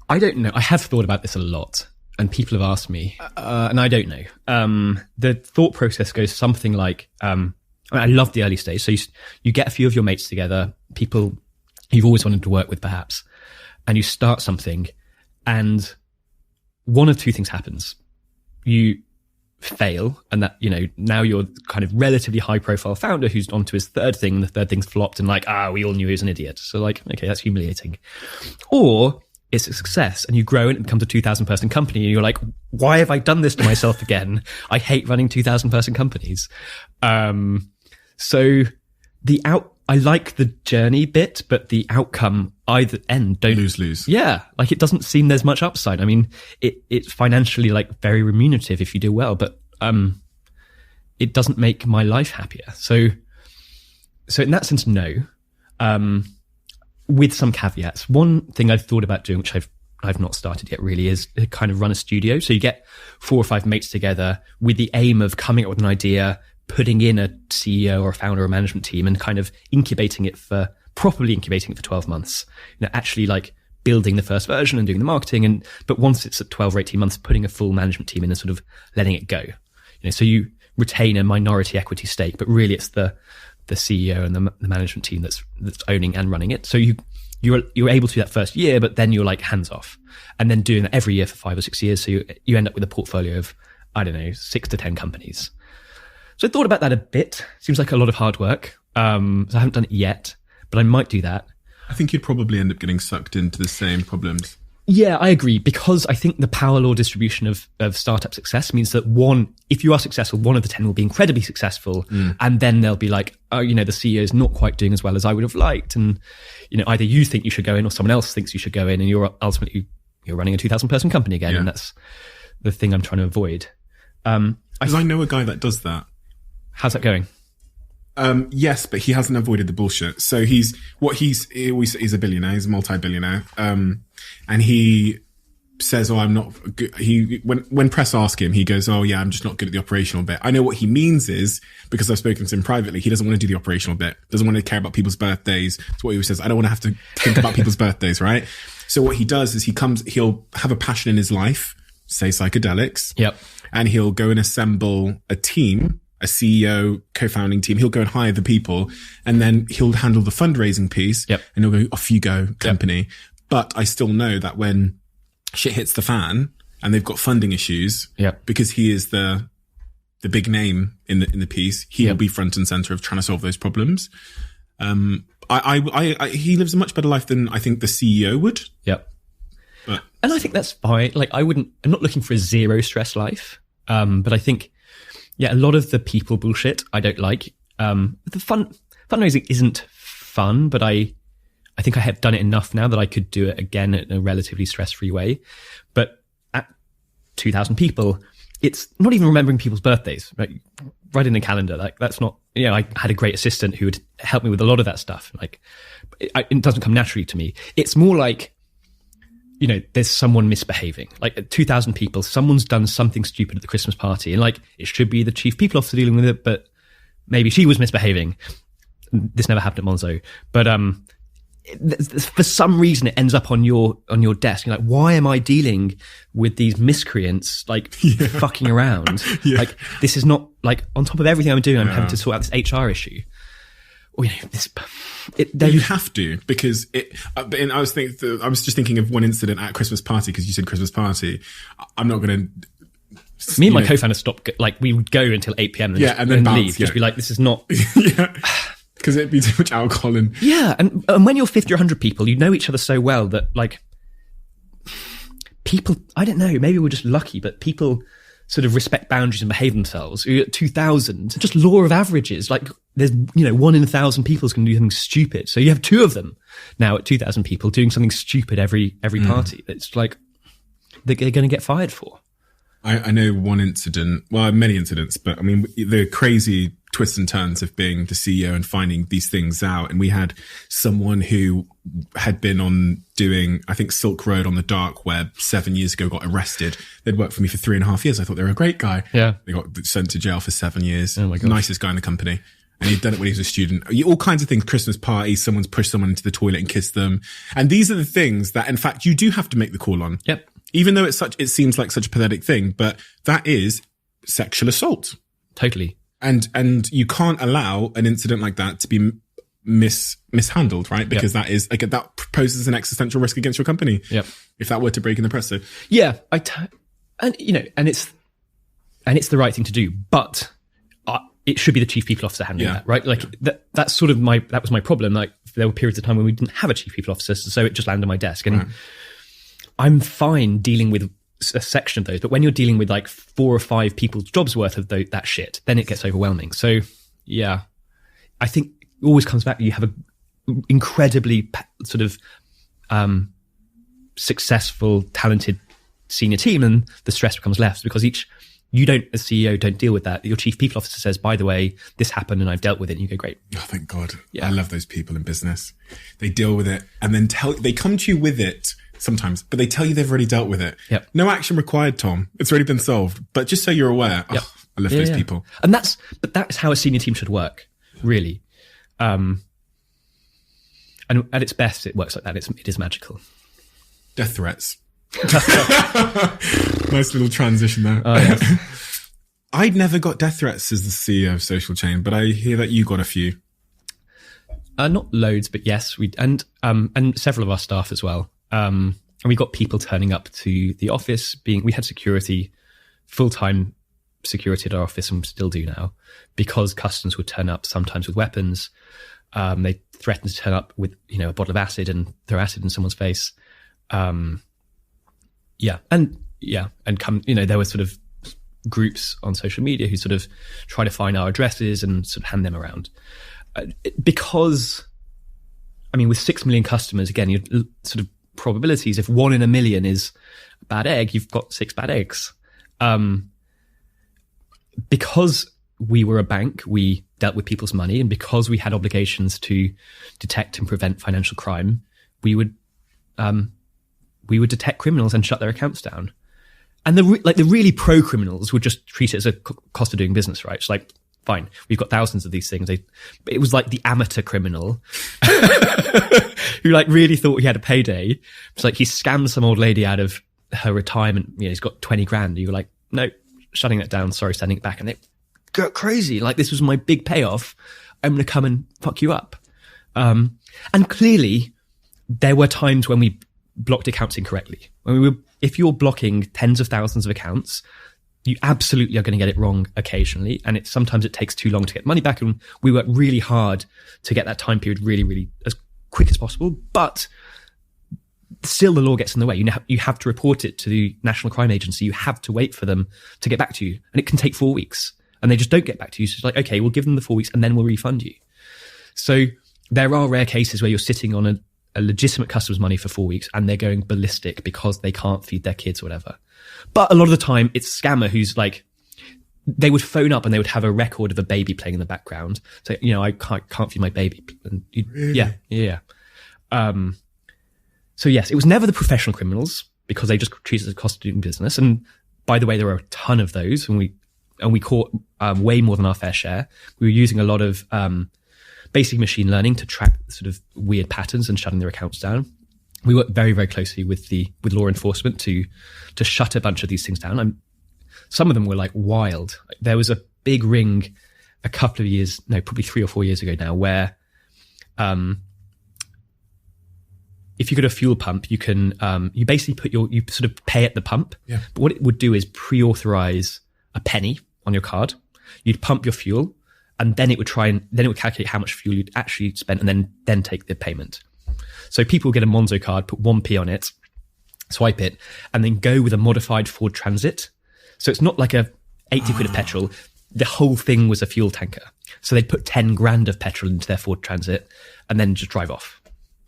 I don't know. I have thought about this a lot, and people have asked me, and I don't know. The thought process goes something like, I love the early stage. So you get a few of your mates together, people you've always wanted to work with perhaps, and you start something, and one of two things happens. You fail, and that, you know, now you're kind of relatively high profile founder who's on to his third thing, and the third thing's flopped, and like, we all knew he was an idiot. So like, okay, that's humiliating. Or it's a success and you grow and it becomes a 2,000 person company and you're like, why have I done this to myself again? I hate running 2,000 person companies. So I like the journey bit, but the outcome either end don't lose. Yeah. Like it doesn't seem there's much upside. I mean, it's financially like very remunerative if you do well, but, it doesn't make my life happier. So in that sense, no. With some caveats. One thing I've thought about doing, which I've not started yet really, is to kind of run a studio. So you get 4 or 5 mates together with the aim of coming up with an idea, putting in a CEO or a founder or a management team and kind of properly incubating it for 12 months. You know, actually like building the first version and doing the marketing. But once it's at 12 or 18 months, putting a full management team in and sort of letting it go. You know, so you retain a minority equity stake, but really it's the CEO and the management team that's owning and running it. So you're able to do that first year, but then you're like hands off, and then doing that every year for 5 or 6 years. So you end up with a portfolio of, I don't know, 6 to 10 companies. So I thought about that a bit. Seems like a lot of hard work. So I haven't done it yet, but I might do that. I think you'd probably end up getting sucked into the same problems. Yeah, I agree, because I think the power law distribution of startup success means that if you are successful, 1 of the 10 will be incredibly successful. And then they'll be like, oh, you know, the CEO is not quite doing as well as I would have liked. And, you know, either you think you should go in or someone else thinks you should go in, and you're running a 2,000 person company again. Yeah. And that's the thing I'm trying to avoid. Because I know a guy that does that. How's that going? Yes, but he hasn't avoided the bullshit. So he's a billionaire, he's a multi-billionaire. And he says, I'm not good. When press ask him, he goes, I'm just not good at the operational bit. I know what he means is, because I've spoken to him privately, he doesn't want to do the operational bit, doesn't want to care about people's birthdays. That's what he says. I don't want to have to think about people's birthdays, right? So what he does is he'll have a passion in his life, say psychedelics. Yep. And he'll go and assemble a team, a CEO, co-founding team. He'll go and hire the people, and then he'll handle the fundraising piece. Yep. And he'll go, off you go, company. Yep. But I still know that when shit hits the fan and they've got funding issues, because he is the big name in the piece, he'll be front and center of trying to solve those problems. He lives a much better life than I think the CEO would. Yep. And I think that's fine. Like I'm not looking for a zero stress life. But I think, a lot of the people bullshit I don't like. The fundraising isn't fun, but I think I have done it enough now that I could do it again in a relatively stress-free way. But at 2,000 people, it's not even remembering people's birthdays, right? Right in the calendar. Like that's not, I had a great assistant who would help me with a lot of that stuff. Like it doesn't come naturally to me. It's more like, there's someone misbehaving. Like at 2,000 people, someone's done something stupid at the Christmas party, and like it should be the chief people officer dealing with it, but maybe she was misbehaving. This never happened at Monzo, but for some reason it ends up on your desk. You're like, why am I dealing with these miscreants fucking around? Like this is not like on top of everything I'm doing, I'm having to sort out this HR issue. You have to, because and I was just thinking of one incident at a Christmas party, because you said Christmas party. I'm not going to. Me and my co-founder stopped. Like we would go until 8 p.m. and then leave. Just be like, this is not. Because it'd be too much alcohol and. Yeah, and when you're 50 or 100 people, you know each other so well that like people. I don't know. Maybe we're just lucky, but people sort of respect boundaries and behave themselves. You're at 2,000, just law of averages. Like there's, 1 in 1,000 people is going to do something stupid. So you have 2 of them now at 2,000 people doing something stupid every party. It's like they're going to get fired for. I know one incident, well, many incidents, but I mean, the crazy twists and turns of being the CEO and finding these things out. And we had someone who had been on doing, I think, Silk Road on the dark web 7 years ago, got arrested. They'd worked for me for 3.5 years. I thought they were a great guy. Yeah. They got sent to jail for 7 years. Oh my gosh. Nicest guy in the company. And he'd done it when he was a student. All kinds of things, Christmas parties, someone's pushed someone into the toilet and kissed them. And these are the things that, in fact, you do have to make the call on. Yep. Even though it seems like such a pathetic thing, but that is sexual assault. Totally. And you can't allow an incident like that to be mishandled, right? Because that is like, that poses an existential risk against your company. Yep. If that were to break in the press. So yeah, and it's the right thing to do, but it should be the chief people officer handling that, right? Like that's sort of that was my problem. Like there were periods of time when we didn't have a chief people officer, so it just landed on my desk. And I'm fine dealing with a section of those, but when you're dealing with like 4 or 5 people's jobs worth of that shit, then it gets overwhelming. So yeah, I think it always comes back. You have a incredibly sort of successful, talented senior team, and the stress becomes less because you don't, as CEO, don't deal with that. Your chief people officer says, by the way, this happened and I've dealt with it. And you go, great. Oh, thank God. Yeah. I love those people in business. They deal with it and then they come to you with it sometimes, but they tell you they've already dealt with it. Yep. No action required, Tom. It's already been solved. But just so you're aware, Yep. I love those people. And that's how a senior team should work, really. And at its best, it works like that. It is magical. Death threats. Nice little transition there. Oh, yes. I'd never got death threats as the CEO of Social Chain, but I hear that you got a few. Not loads, but yes, and several of our staff as well. And we got people turning up to the office. We had security, full-time security at our office, and still do now, because customers would turn up sometimes with weapons. They threatened to turn up with a bottle of acid and throw acid in someone's face. And come, there were sort of groups on social media who sort of try to find our addresses and sort of hand them around. Because, with 6 million customers, again, your sort of probabilities, if 1 in a million is a bad egg, you've got 6 bad eggs. Because we were a bank, we dealt with people's money, and because we had obligations to detect and prevent financial crime, we would detect criminals and shut their accounts down. And the really pro criminals would just treat it as a cost of doing business, right? It's like, fine, we've got thousands of these things. It was like the amateur criminal who really thought he had a payday. It's like he scammed some old lady out of her retirement. He's got 20 grand. You were like, no, shutting that down. Sorry, sending it back. And they go crazy. Like, this was my big payoff. I'm going to come and fuck you up. And clearly there were times when we blocked accounts incorrectly. If you're blocking tens of thousands of accounts, you absolutely are going to get it wrong occasionally. And sometimes it takes too long to get money back. And we work really hard to get that time period really, really as quick as possible. But still the law gets in the way. You have to report it to the National Crime Agency. You have to wait for them to get back to you. And it can take 4 weeks. And they just don't get back to you. So it's like, okay, we'll give them the 4 weeks and then we'll refund you. So there are rare cases where you're sitting on a legitimate customer's money for 4 weeks and they're going ballistic because they can't feed their kids or whatever. But a lot of the time it's a scammer who's like, they would phone up and they would have a record of a baby playing in the background. So, I can't feed my baby. And Really? Yeah. So yes, it was never the professional criminals because they just treat it as a cost of doing business. And by the way, there are a ton of those, and we caught way more than our fair share. We were using a lot of basic machine learning to track sort of weird patterns and shutting their accounts down. We work very, very closely with law enforcement to shut a bunch of these things down. Some of them were like wild. There was a big ring a couple of years, no, probably 3 or 4 years ago now, where if you go to a fuel pump, you can you basically you sort of pay at the pump. Yeah. But what it would do is pre-authorize a penny on your card. You'd pump your fuel, and then it would calculate how much fuel you'd actually spent, and then take the payment. So people get a Monzo card, put 1p on it, swipe it, and then go with a modified Ford Transit. So it's not like a 80 quid of petrol. The whole thing was a fuel tanker. So they'd put 10 grand of petrol into their Ford Transit and then just drive off.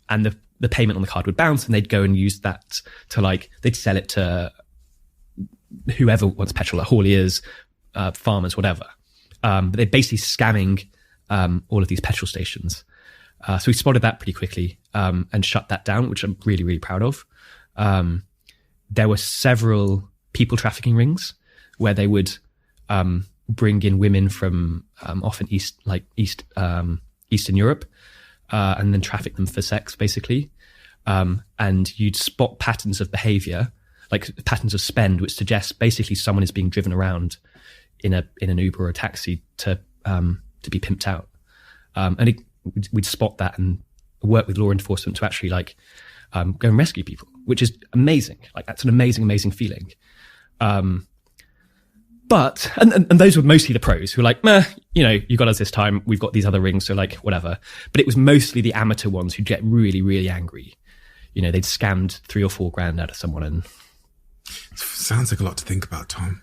And the payment on the card would bounce, and they'd go and use that to they'd sell it to whoever wants petrol, like hauliers, farmers, whatever. But they're basically scamming all of these petrol stations. So we spotted that pretty quickly and shut that down, which I'm really, really proud of. There were several people trafficking rings where they would bring in women from often Eastern Europe and then traffic them for sex, basically. And you'd spot patterns of behavior, like patterns of spend, which suggests basically someone is being driven around in an Uber or a taxi to be pimped out. We'd spot that and work with law enforcement to actually go and rescue people, which is amazing. Like that's an amazing, amazing feeling. But those were mostly the pros who were like, meh, you got us this time. We've got these other rings. So like, whatever. But it was mostly the amateur ones who'd get really, really angry. They'd scammed 3 or 4 grand out of someone. And sounds like a lot to think about, Tom.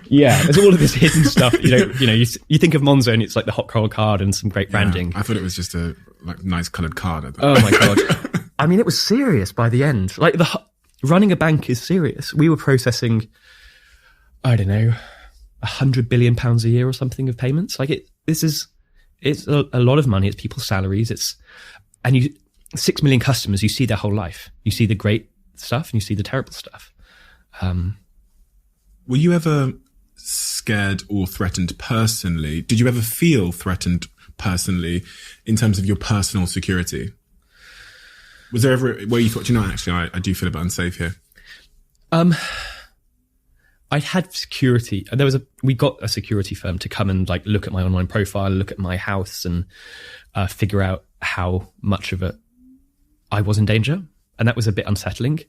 Yeah, there's all of this hidden stuff. You think of Monzo and it's like the hot coral card and some great branding. I thought it was just a nice coloured card. Oh my God. I mean, it was serious by the end. Like running a bank is serious. We were processing, I don't know, £100 billion a year or something of payments. It's a lot of money. It's people's salaries. 6 million customers, you see their whole life. You see the great stuff and you see the terrible stuff. Were you ever scared or threatened personally? Did you ever feel threatened personally in terms of your personal security? Was there ever where you thought, actually, I do feel a bit unsafe here? I had security. We got a security firm to come and look at my online profile, look at my house, and figure out how much of it I was in danger, and that was a bit unsettling.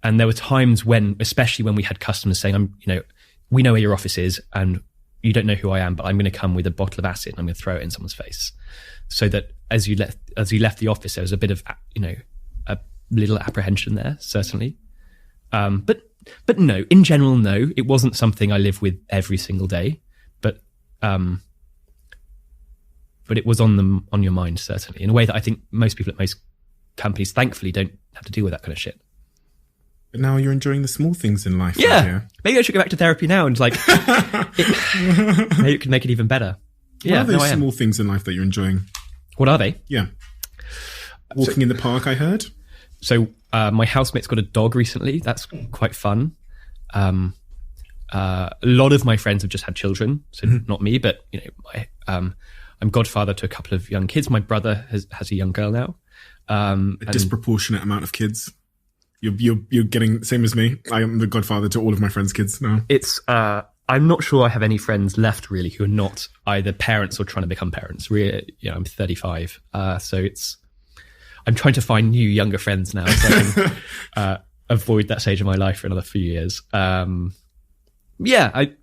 And there were times when, especially when we had customers saying, we know where your office is and you don't know who I am, but I'm going to come with a bottle of acid and I'm going to throw it in someone's face. So that as you left the office, there was a bit of, a little apprehension there, certainly. But no, in general, no, it wasn't something I live with every single day, but it was on your mind, certainly, in a way that I think most people at most companies, thankfully, don't have to deal with that kind of shit. But now you're enjoying the small things in life. Yeah. Right here. Maybe I should go back to therapy now and maybe it can make it even better. What are those small things in life that you're enjoying? What are they? Yeah. Walking in the park, I heard. So my housemate's got a dog recently. That's quite fun. A lot of my friends have just had children, so not me, but I'm godfather to a couple of young kids. My brother has a young girl now. A disproportionate amount of kids. You're getting same as me. I am the godfather to all of my friends' kids now. It's I'm not sure I have any friends left really who are not either parents or trying to become parents. Really, I'm 35, so I'm trying to find new younger friends now so I can avoid that stage of my life for another few years. I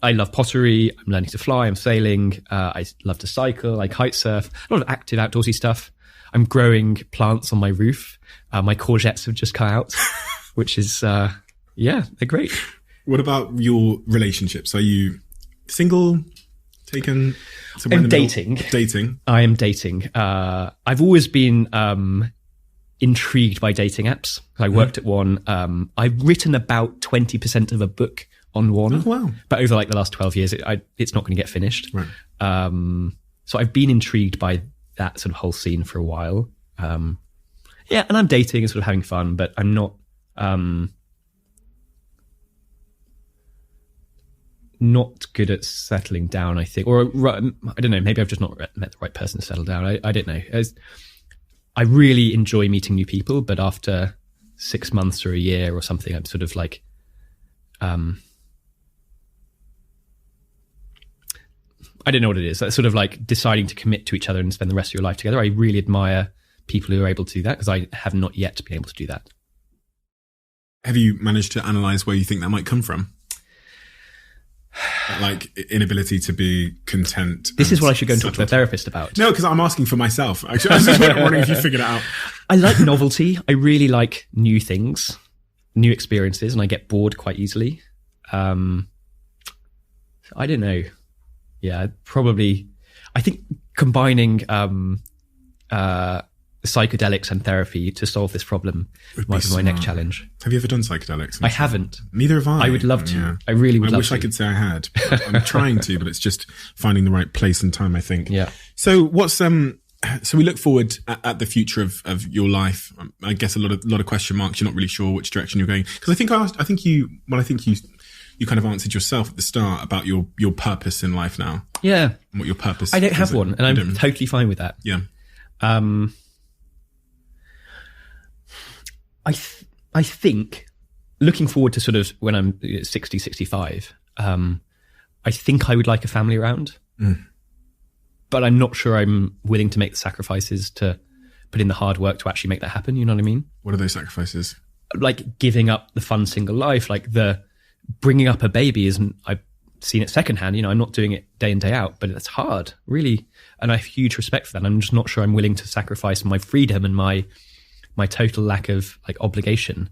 love pottery. I'm learning to fly. I'm sailing. I love to cycle. I kite surf. A lot of active outdoorsy stuff. I'm growing plants on my roof. My courgettes have just come out, which is, they're great. What about your relationships? Are you single, taken? I'm dating. Dating. I am dating. I've always been intrigued by dating apps. I worked at one. I've written about 20% of a book on one. Oh, wow. But over the last 12 years, it's not going to get finished. Right. So I've been intrigued by that sort of whole scene for a while. And I'm dating and sort of having fun, but I'm not good at settling down, I think. Or I don't know, maybe I've just not met the right person to settle down. I don't know. I really enjoy meeting new people, but after 6 months or a year or something, I'm sort of I don't know what it is. That's sort of deciding to commit to each other and spend the rest of your life together. I really admire people who are able to do that because I have not yet been able to do that. Have you managed to analyze where you think that might come from? Inability to be content. This is what I should go and talk to a therapist about. No, because I'm asking for myself. Actually, I was just wondering if you figured it out. I like novelty. I really like new things, new experiences, and I get bored quite easily. I don't know. Yeah, probably. I think combining psychedelics and therapy to solve this problem might be my next challenge. Have you ever done psychedelics? I haven't. Neither have I. I would love to. Yeah. I really would love to. I wish I could say I had. I'm trying to, but it's just finding the right place and time, I think. Yeah. So so we look forward at the future of your life. I guess a lot of question marks. You're not really sure which direction you're going. Because I think you kind of answered yourself at the start about your purpose in life now. Yeah. And what your purpose is. I don't have one, and I'm totally fine with that. Yeah. I think looking forward to sort of when I'm 60, 65, I think I would like a family around. But I'm not sure I'm willing to make the sacrifices to put in the hard work to actually make that happen. You know what I mean? What are those sacrifices? Like giving up the fun single life, like the bringing up a baby isn't, I've seen it secondhand. You know, I'm not doing it day in, day out, but it's hard, really. And I have huge respect for that. I'm just not sure I'm willing to sacrifice my freedom and my total lack of like obligation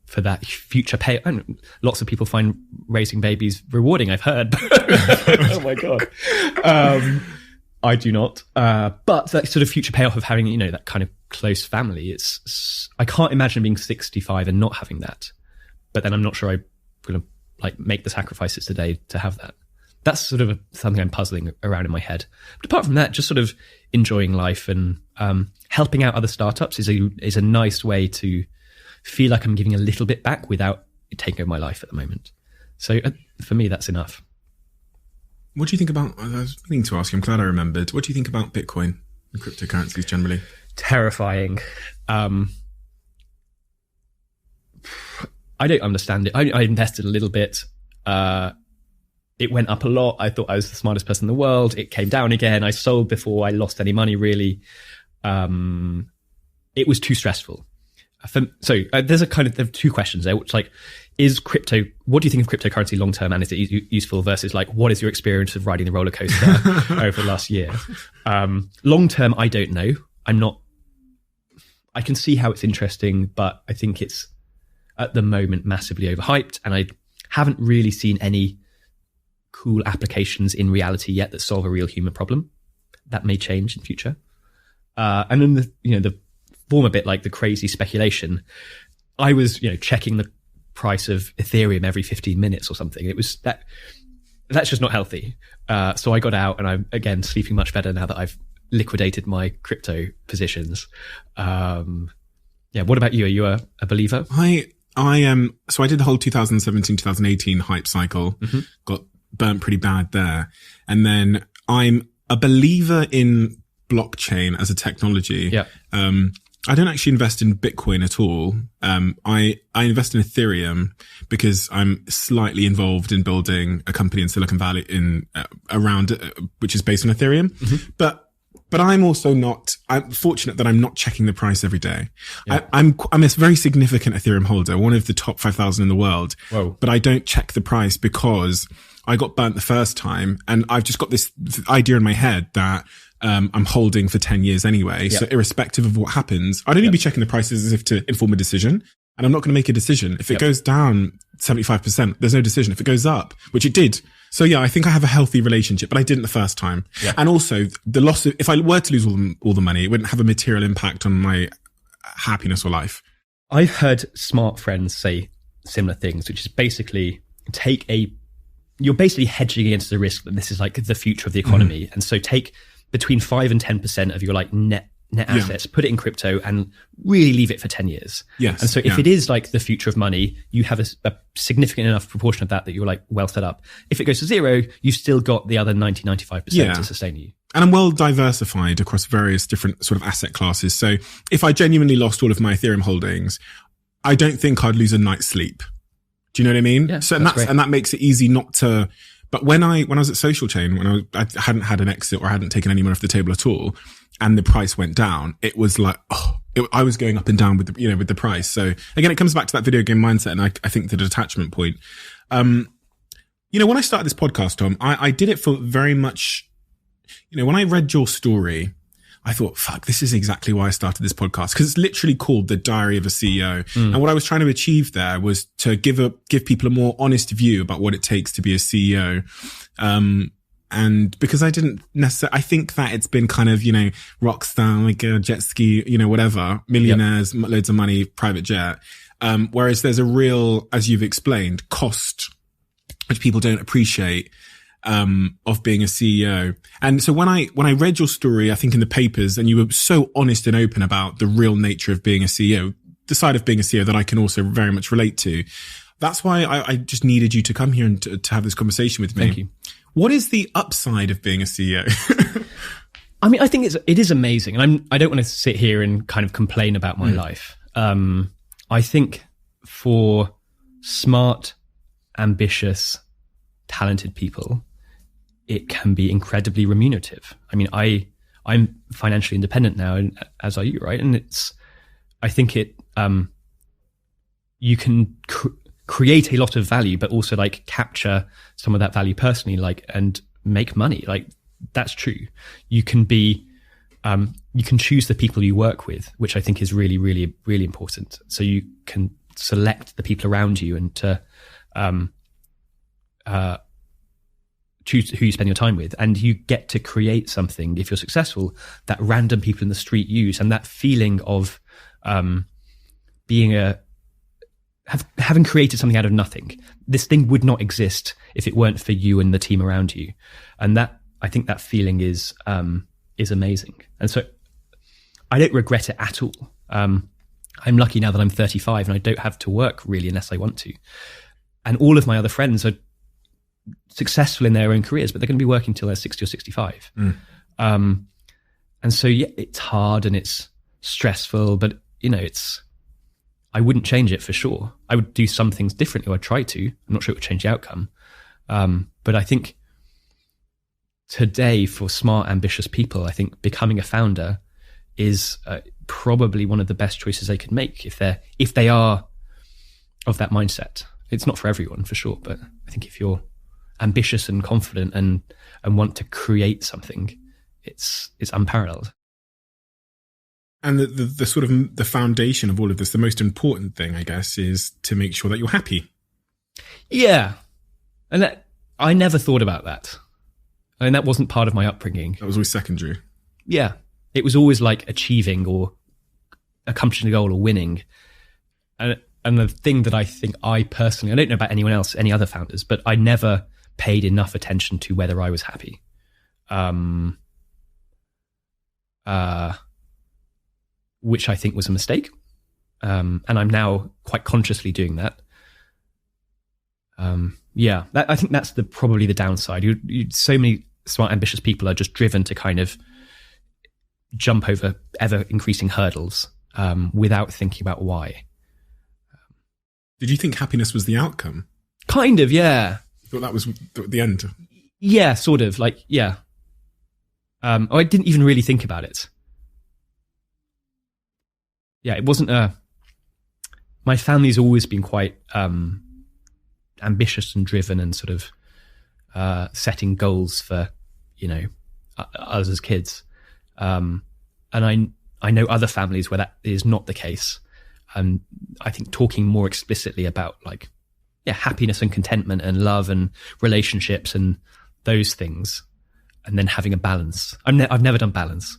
for that future pay. And lots of people find raising babies rewarding, I've heard. Oh my God. I do not. But that sort of future payoff of having, you know, that kind of close family, I can't imagine being 65 and not having that. But then I'm not sure I'm going to like make the sacrifices today to have that. That's sort of something I'm puzzling around in my head. But apart from that, just sort of enjoying life and helping out other startups is a nice way to feel like I'm giving a little bit back without taking over my life at the moment. So for me, that's enough. What do you think about, I was meaning to ask you, I'm glad I remembered. What do you think about Bitcoin and cryptocurrencies generally? Terrifying. I don't understand it. I invested a little bit. It went up a lot. I thought I was the smartest person in the world. It came down again. I sold before I lost any money, really. It was too stressful. There's there are two questions there, which like, what do you think of cryptocurrency long term, and is it useful, versus like, what is your experience of riding the roller coaster over the last year? Long term, I don't know. I can see how it's interesting, but I think it's at the moment massively overhyped, and I haven't really seen any cool applications in reality yet that solve a real human problem. That may change in future. And then the former bit, like the crazy speculation, I was, checking the price of Ethereum every 15 minutes or something. It was that's just not healthy. So I got out, and I'm again sleeping much better now that I've liquidated my crypto positions. What about you? Are you a believer? I am. So I did the whole 2017, 2018 hype cycle, got burnt pretty bad there. And then I'm a believer in blockchain as a technology. Yeah. I don't actually invest in Bitcoin at all. I invest in Ethereum because I'm slightly involved in building a company in Silicon Valley which is based on Ethereum. But I'm also I'm fortunate that I'm not checking the price every day. Yeah. I'm a very significant Ethereum holder, one of the top 5,000 in the world. Whoa. But I don't check the price because I got burnt the first time, and I've just got this idea in my head that I'm holding for 10 years anyway. Yep. So irrespective of what happens, I'd only be checking the prices as if to inform a decision. And I'm not going to make a decision. If it goes down 75%, there's no decision. If it goes up, which it did. So yeah, I think I have a healthy relationship, but I didn't the first time. Yep. And also the loss of, if I were to lose all the money, it wouldn't have a material impact on my happiness or life. I've heard smart friends say similar things, which is basically you're basically hedging against the risk that this is like the future of the economy. And so take between 5 and 10% of your like net assets, put it in crypto, and really leave it for 10 years. Yes. And so if it is like the future of money, you have a significant enough proportion of that you're like well set up. If it goes to zero, you've still got the other 90-95% to sustain you. And I'm well diversified across various different sort of asset classes. So if I genuinely lost all of my Ethereum holdings, I don't think I'd lose a night's sleep. Do you know what I mean? Yeah, so and that makes it easy not to. But when I was at Social Chain, when I hadn't had an exit or I hadn't taken any money off the table at all, and the price went down, it was like, I was going up and down with the price. So again, it comes back to that video game mindset, and I think the detachment point. When I started this podcast, Tom, I did it for very much. When I read your story, I thought, fuck, this is exactly why I started this podcast, because it's literally called The Diary of a CEO. And what I was trying to achieve there was to give people a more honest view about what it takes to be a CEO. And And because I didn't necessarily, I think that it's been kind of, rock star, like a jet ski, whatever, millionaires, loads of money, private jet. Whereas there's a real, as you've explained, cost, which people don't appreciate, of being a CEO. And so when I read your story, I think in the papers, and you were so honest and open about the real nature of being a CEO, the side of being a CEO that I can also very much relate to. That's why I just needed you to come here and to have this conversation with me. Thank you. What is the upside of being a CEO? I mean, I think it is amazing. And I don't want to sit here and kind of complain about my life. I think for smart, ambitious, talented people, it can be incredibly remunerative. I mean, I'm financially independent now, as are you, right? And I think you can create a lot of value, but also like capture some of that value personally, like, and make money. Like, that's true. You can choose the people you work with, which I think is really, really, really important. So you can select the people around you and to choose who you spend your time with. And you get to create something, if you're successful, that random people in the street use. And that feeling of having created something out of nothing. This thing would not exist if it weren't for you and the team around you. And I think that feeling is amazing. And so I don't regret it at all. I'm lucky now that I'm 35 and I don't have to work really unless I want to. And all of my other friends are successful in their own careers, but they're going to be working till they're 60 or 65. And so, yeah, it's hard and it's stressful, but I wouldn't change it for sure. I would do some things differently, or I'd try to. I'm not sure it would change the outcome. But I think today, for smart, ambitious people, I think becoming a founder is probably one of the best choices they could make if they are of that mindset. It's not for everyone, for sure, but I think if you're ambitious and confident and want to create something, it's unparalleled. And the sort of the foundation of all of this, the most important thing, I guess, is to make sure that you're happy. Yeah. And I never thought about that. I mean, that wasn't part of my upbringing. That was always secondary. Yeah. It was always like achieving or accomplishing a goal or winning. And the thing that I think I personally, I don't know about anyone else, any other founders, but I never paid enough attention to whether I was happy. Which I think was a mistake. And I'm now quite consciously doing that. I think that's probably the downside. So many smart, ambitious people are just driven to kind of jump over ever increasing hurdles without thinking about why. Did you think happiness was the outcome? Kind of, yeah. I thought that was the end. Yeah, sort of, like, yeah. I didn't even really think about it. Yeah, it wasn't my family's always been quite ambitious and driven and sort of setting goals for, us as kids. And I know other families where that is not the case. I think talking more explicitly about happiness and contentment and love and relationships and those things, and then having a balance. I've never done balance.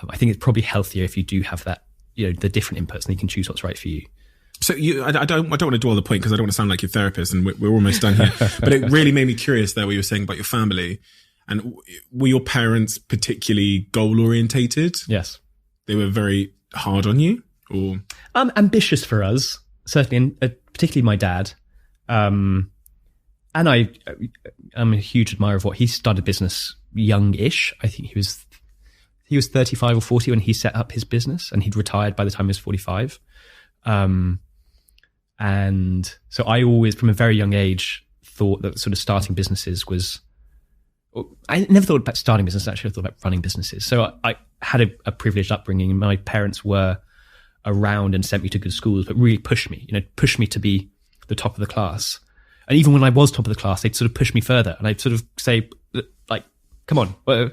I think it's probably healthier if you do have that, the different inputs, and you can choose what's right for you. So I don't want to dwell the point because I don't want to sound like your therapist, and we're almost done here. But it really made me curious there what you were saying about your family. And were your parents particularly goal orientated? Yes. They were very hard on you, or ambitious for us, certainly, and particularly my dad. And I'm a huge admirer of what he started business young-ish. I think he was 35 or 40 when he set up his business, and he'd retired by the time he was 45. And so I always, from a very young age, thought that sort of starting businesses was, I never thought about starting business, actually I thought about running businesses. So I had a privileged upbringing, and my parents were around and sent me to good schools, but really pushed me to be the top of the class. And even when I was top of the class, they'd sort of push me further, and I'd sort of say, like, come on, well,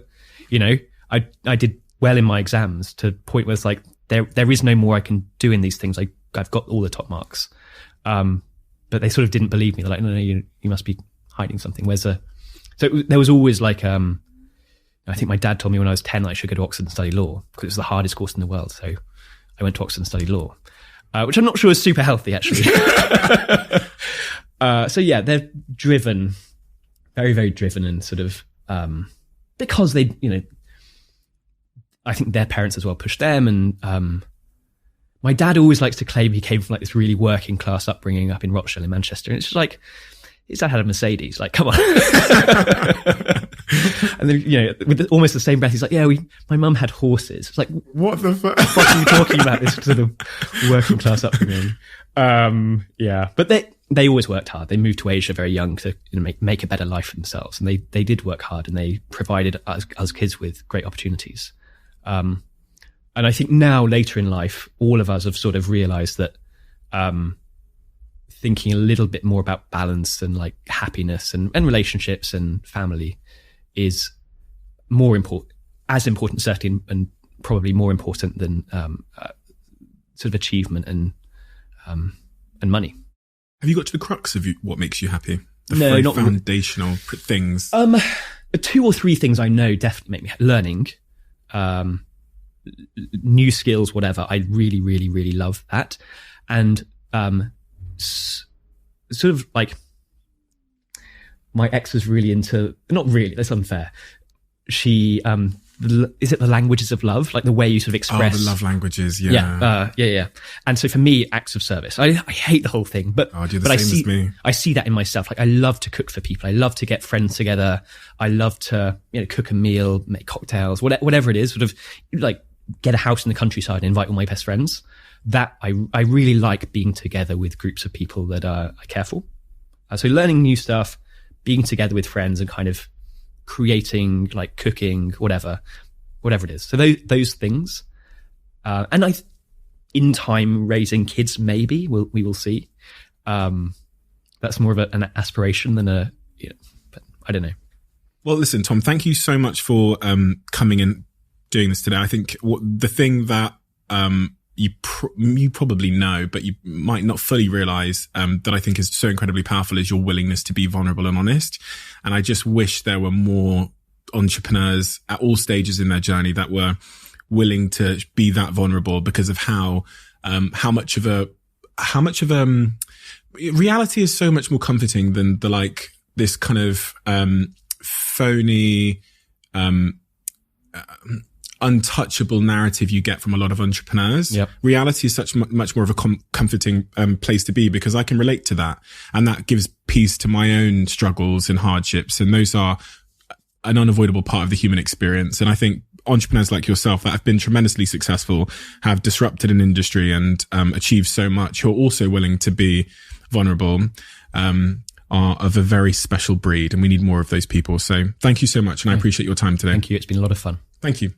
I did well in my exams to the point where it's like, there is no more I can do in these things. I've got all the top marks. But they sort of didn't believe me. They're like, no, you must be hiding something. Where's So there was always like, I think my dad told me when I was 10 that I should go to Oxford and study law because it was the hardest course in the world. So I went to Oxford and studied law, which I'm not sure is super healthy, actually. So yeah, they're driven, very, very driven, and sort of, because they, I think their parents as well pushed them. And my dad always likes to claim he came from like this really working class upbringing up in Rochdale in Manchester. And it's just like, his dad had a Mercedes, like, come on. And then, with almost the same breath, he's like, yeah, my mum had horses. It's like, what the fuck? What are you talking about, this sort of working class upbringing? Yeah, but they always worked hard. They moved to Asia very young to make a better life for themselves. And they did work hard, and they provided us kids with great opportunities. And I think now, later in life, all of us have sort of realized that, thinking a little bit more about balance and like happiness and relationships and family is more important, as important certainly, and probably more important than sort of achievement and money. Have you got to the crux of what makes you happy? No, not foundational things. 2 or 3 things I know definitely make me learning, new skills, whatever. I really, really, really love that, and sort of like my ex was really into, not really, that's unfair. She, is it the languages of love? Like the way you sort of express. Oh, the love languages. Yeah. Yeah. And so for me, acts of service, I hate the whole thing, but, I do the same as me. I see that in myself. Like I love to cook for people. I love to get friends together. I love to, cook a meal, make cocktails, whatever it is, sort of like get a house in the countryside and invite all my best friends. That I really like being together with groups of people that I care for. So learning new stuff, being together with friends, and kind of creating, like cooking, whatever it is. So those things, and in time raising kids, maybe we will see. That's more of an aspiration than but I don't know. Well, listen, Tom, thank you so much for coming and doing this today. I think the thing that you probably know, but you might not fully realize, that I think is so incredibly powerful, is your willingness to be vulnerable and honest. And I just wish there were more entrepreneurs at all stages in their journey that were willing to be that vulnerable, because of how much of reality is so much more comforting than this kind of, phony, untouchable narrative you get from a lot of entrepreneurs. Yep. Reality is such much more of a comforting place to be, because I can relate to that, and that gives peace to my own struggles and hardships, and those are an unavoidable part of the human experience. And I think entrepreneurs like yourself that have been tremendously successful, have disrupted an industry and achieved so much, who are also willing to be vulnerable, are of a very special breed, and we need more of those people. So thank you so much, and I appreciate your time today. Thank you. It's been a lot of fun. Thank you.